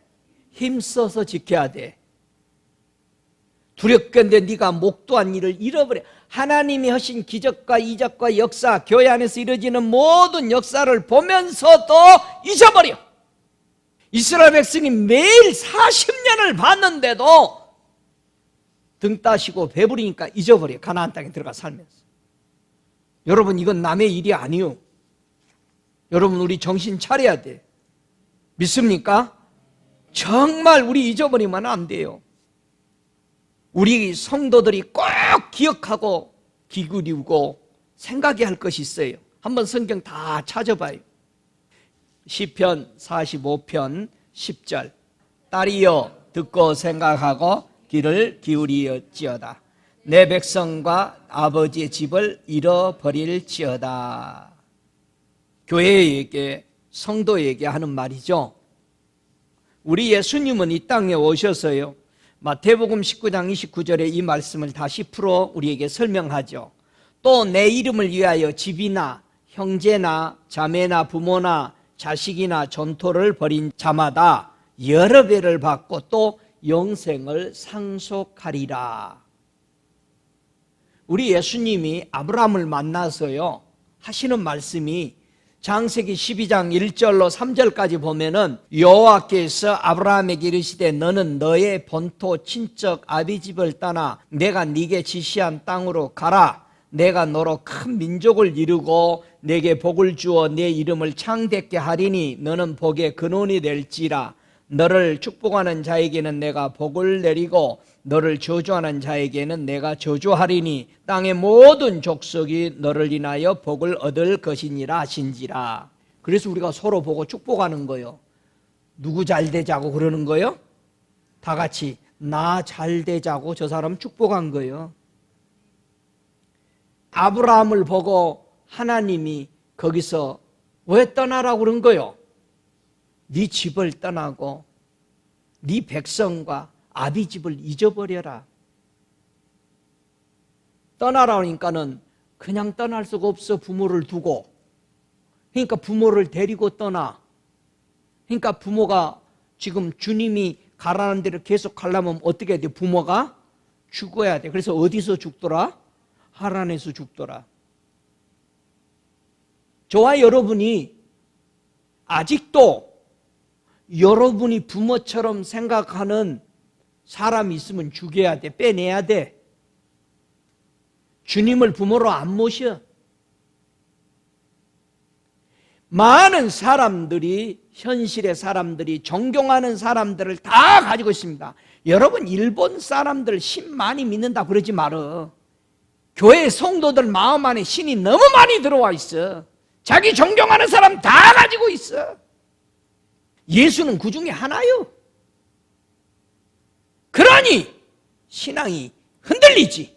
힘써서 지켜야 돼. 두렵건대 네가 목도한 일을 잃어버려. 하나님이 하신 기적과 이적과 역사, 교회 안에서 이루어지는 모든 역사를 보면서도 잊어버려. 이스라엘 백성이 매일 40년을 봤는데도 등 따시고 배부르니까 잊어버려. 가나안 땅에 들어가 살면서. 여러분, 이건 남의 일이 아니요. 여러분, 우리 정신 차려야 돼. 믿습니까? 정말 우리 잊어버리면 안 돼요. 우리 성도들이 꼭 기억하고 기울이고 생각해야 할 것이 있어요. 한번 성경 다 찾아봐요. 시편 45편 10절. 딸이여 듣고 생각하고 귀를 기울이었지어다. 내 백성과 아버지의 집을 잃어버릴지어다. 교회에게, 성도에게 하는 말이죠. 우리 예수님은 이 땅에 오셔서요, 마태복음 19장 29절에 이 말씀을 다시 풀어 우리에게 설명하죠. 또 내 이름을 위하여 집이나 형제나 자매나 부모나 자식이나 전토를 벌인 자마다 여러 배를 받고 또 영생을 상속하리라. 우리 예수님이 아브라함을 만나서요 하시는 말씀이 창세기 12장 1절로 3절까지 보면은 여호와께서 아브라함에게 이르시되 너는 너의 본토 친척 아비 집을 떠나 내가 네게 지시한 땅으로 가라. 내가 너로 큰 민족을 이루고 내게 복을 주어 내 이름을 창대케 하리니 너는 복의 근원이 될지라. 너를 축복하는 자에게는 내가 복을 내리고 너를 저주하는 자에게는 내가 저주하리니 땅의 모든 족속이 너를 인하여 복을 얻을 것이니라 하신지라. 그래서 우리가 서로 보고 축복하는 거요. 누구 잘 되자고 그러는 거요? 다 같이 나 잘 되자고 저 사람 축복한 거요. 아브라함을 보고 하나님이 거기서 왜 떠나라고 그런 거요? 네 집을 떠나고 네 백성과 아비 집을 잊어버려라. 떠나라니까는 그냥 떠날 수가 없어. 부모를 두고. 그러니까 부모를 데리고 떠나. 그러니까 부모가 지금 주님이 가라는 대로 계속 가려면 어떻게 해야 돼? 부모가 죽어야 돼. 그래서 어디서 죽더라? 하란에서 죽더라. 저와 여러분이 아직도 여러분이 부모처럼 생각하는 사람이 있으면 죽여야 돼. 빼내야 돼. 주님을 부모로 안 모셔. 많은 사람들이, 현실의 사람들이, 존경하는 사람들을 다 가지고 있습니다. 여러분, 일본 사람들 신 많이 믿는다 그러지 말어. 교회 성도들 마음 안에 신이 너무 많이 들어와 있어. 자기 존경하는 사람 다 가지고 있어. 예수는 그 중에 하나요. 그러니 신앙이 흔들리지.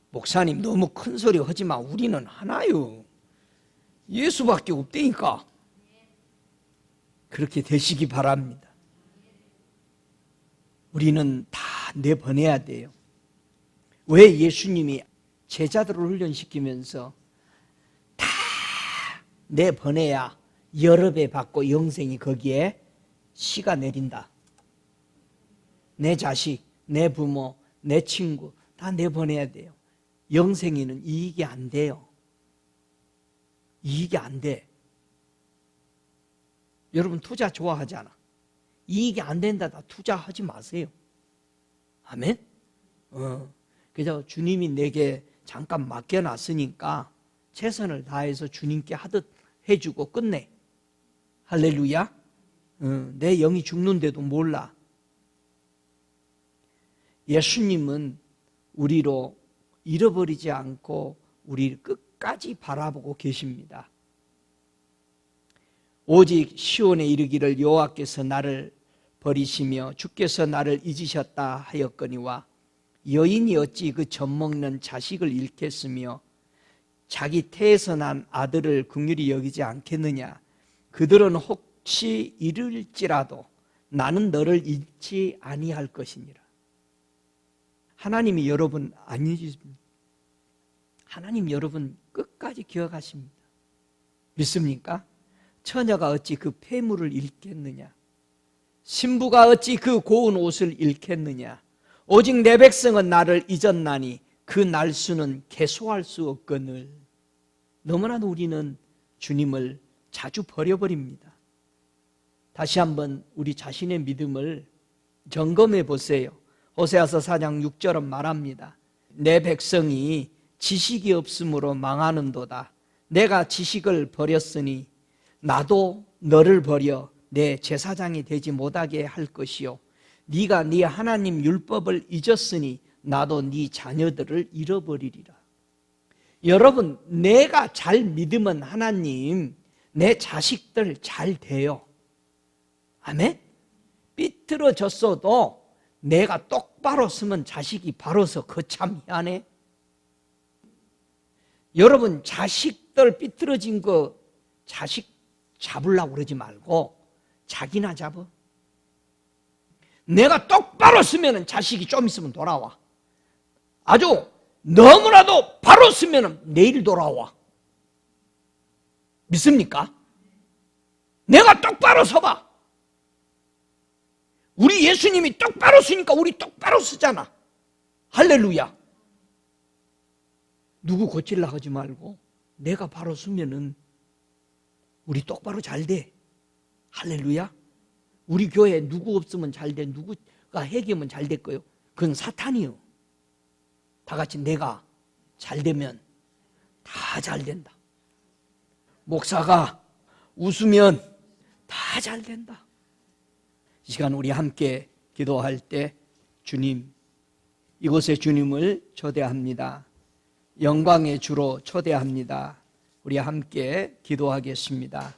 목사님 너무 큰 소리 하지 마. 우리는 하나요. 예수밖에 없다니까. 그렇게 되시기 바랍니다. 우리는 다 내보내야 돼요. 왜 예수님이 제자들을 훈련시키면서 다 내보내야 여러 배 받고 영생이 거기에 씨가 내린다. 내 자식, 내 부모, 내 친구 다 내보내야 돼요. 영생에는 이익이 안 돼요. 이익이 안 돼. 여러분 투자 좋아하잖아. 이익이 안 된다 다 투자하지 마세요. 아멘? 그래서 주님이 내게 잠깐 맡겨놨으니까 최선을 다해서 주님께 하듯 해주고 끝내. 할렐루야. 내 영이 죽는데도 몰라. 예수님은 우리로 잃어버리지 않고 우리를 끝까지 바라보고 계십니다. 오직 시온에 이르기를 여호와께서 나를 버리시며 주께서 나를 잊으셨다 하였거니와 여인이 어찌 그 젖먹는 자식을 잃겠으며 자기 태에서 난 아들을 긍휼히 여기지 않겠느냐. 그들은 혹시 잃을지라도 나는 너를 잊지 아니할 것이니라. 하나님이 여러분 안 잊으십니다. 하나님 여러분 끝까지 기억하십니다. 믿습니까? 처녀가 어찌 그 폐물을 잃겠느냐. 신부가 어찌 그 고운 옷을 잃겠느냐. 오직 내 백성은 나를 잊었나니 그 날수는 계수할 수 없거늘. 너무나도 우리는 주님을 자주 버려버립니다. 다시 한번 우리 자신의 믿음을 점검해 보세요. 호세아서 4장 6절은 말합니다. 내 백성이 지식이 없으므로 망하는도다. 내가 지식을 버렸으니 나도 너를 버려 내 제사장이 되지 못하게 할 것이요. 네가 네 하나님 율법을 잊었으니 나도 네 자녀들을 잃어버리리라. 여러분, 내가 잘 믿으면 하나님 내 자식들 잘 돼요. 아멘? 삐뚤어졌어도 내가 똑바로 서면 자식이 바로서 거참 희한해. 여러분, 자식들 삐뚤어진 거 자식 잡으려고 그러지 말고 자기나 잡아. 내가 똑바로 서면 자식이 좀 있으면 돌아와. 아주 너무나도 바로 서면 내일 돌아와. 믿습니까? 내가 똑바로 서봐. 우리 예수님이 똑바로 서니까 우리 똑바로 서잖아. 할렐루야. 누구 고치려고 하지 말고 내가 바로 서면은 우리 똑바로 잘 돼. 할렐루야. 우리 교회에 누구 없으면 잘 돼. 누구가 해결하면 잘 될 거예요. 그건 사탄이요. 다 같이 내가 잘 되면 다 잘 된다. 목사가 웃으면 다 잘 된다. 이 시간 우리 함께 기도할 때 주님, 이곳에 주님을 초대합니다. 영광의 주로 초대합니다. 우리 함께 기도하겠습니다.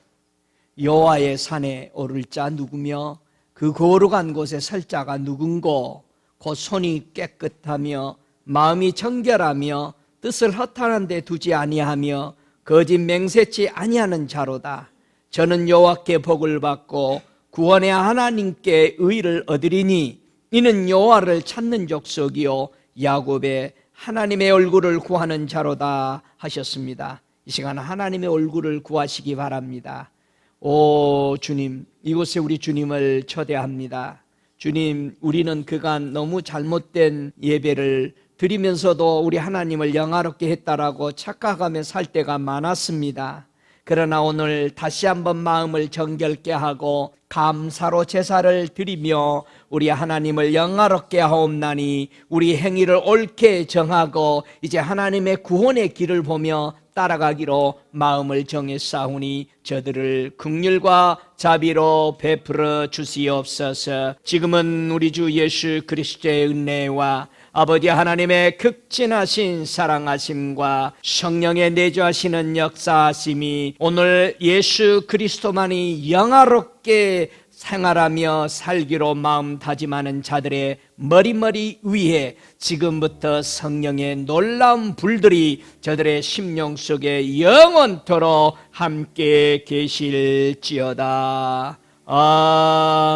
여호와의 산에 오를 자 누구며 그 거룩한 곳에 설 자가 누군고 곧 손이 깨끗하며 마음이 정결하며 뜻을 허탄한 데 두지 아니하며 거짓 맹세치 아니하는 자로다. 저는 여호와께 복을 받고 구원의 하나님께 의를 얻으리니 이는 여호와를 찾는 족속이요 야곱의 하나님의 얼굴을 구하는 자로다 하셨습니다. 이 시간 하나님의 얼굴을 구하시기 바랍니다. 오 주님, 이곳에 우리 주님을 초대합니다. 주님, 우리는 그간 너무 잘못된 예배를 드리면서도 우리 하나님을 영화롭게 했다라고 착각하며 살 때가 많았습니다. 그러나 오늘 다시 한번 마음을 정결케 하고 감사로 제사를 드리며 우리 하나님을 영화롭게 하옵나니 우리 행위를 옳게 정하고 이제 하나님의 구원의 길을 보며 따라가기로 마음을 정했사오니 저들을 긍휼과 자비로 베풀어 주시옵소서. 지금은 우리 주 예수 그리스도의 은혜와 아버지 하나님의 극진하신 사랑하심과 성령의 내주하시는 역사하심이 오늘 예수 그리스도만이 영화롭게 생활하며 살기로 마음 다짐하는 자들의 머리머리 위에 지금부터 성령의 놀라운 불들이 저들의 심령 속에 영원토록 함께 계실지어다. 아멘.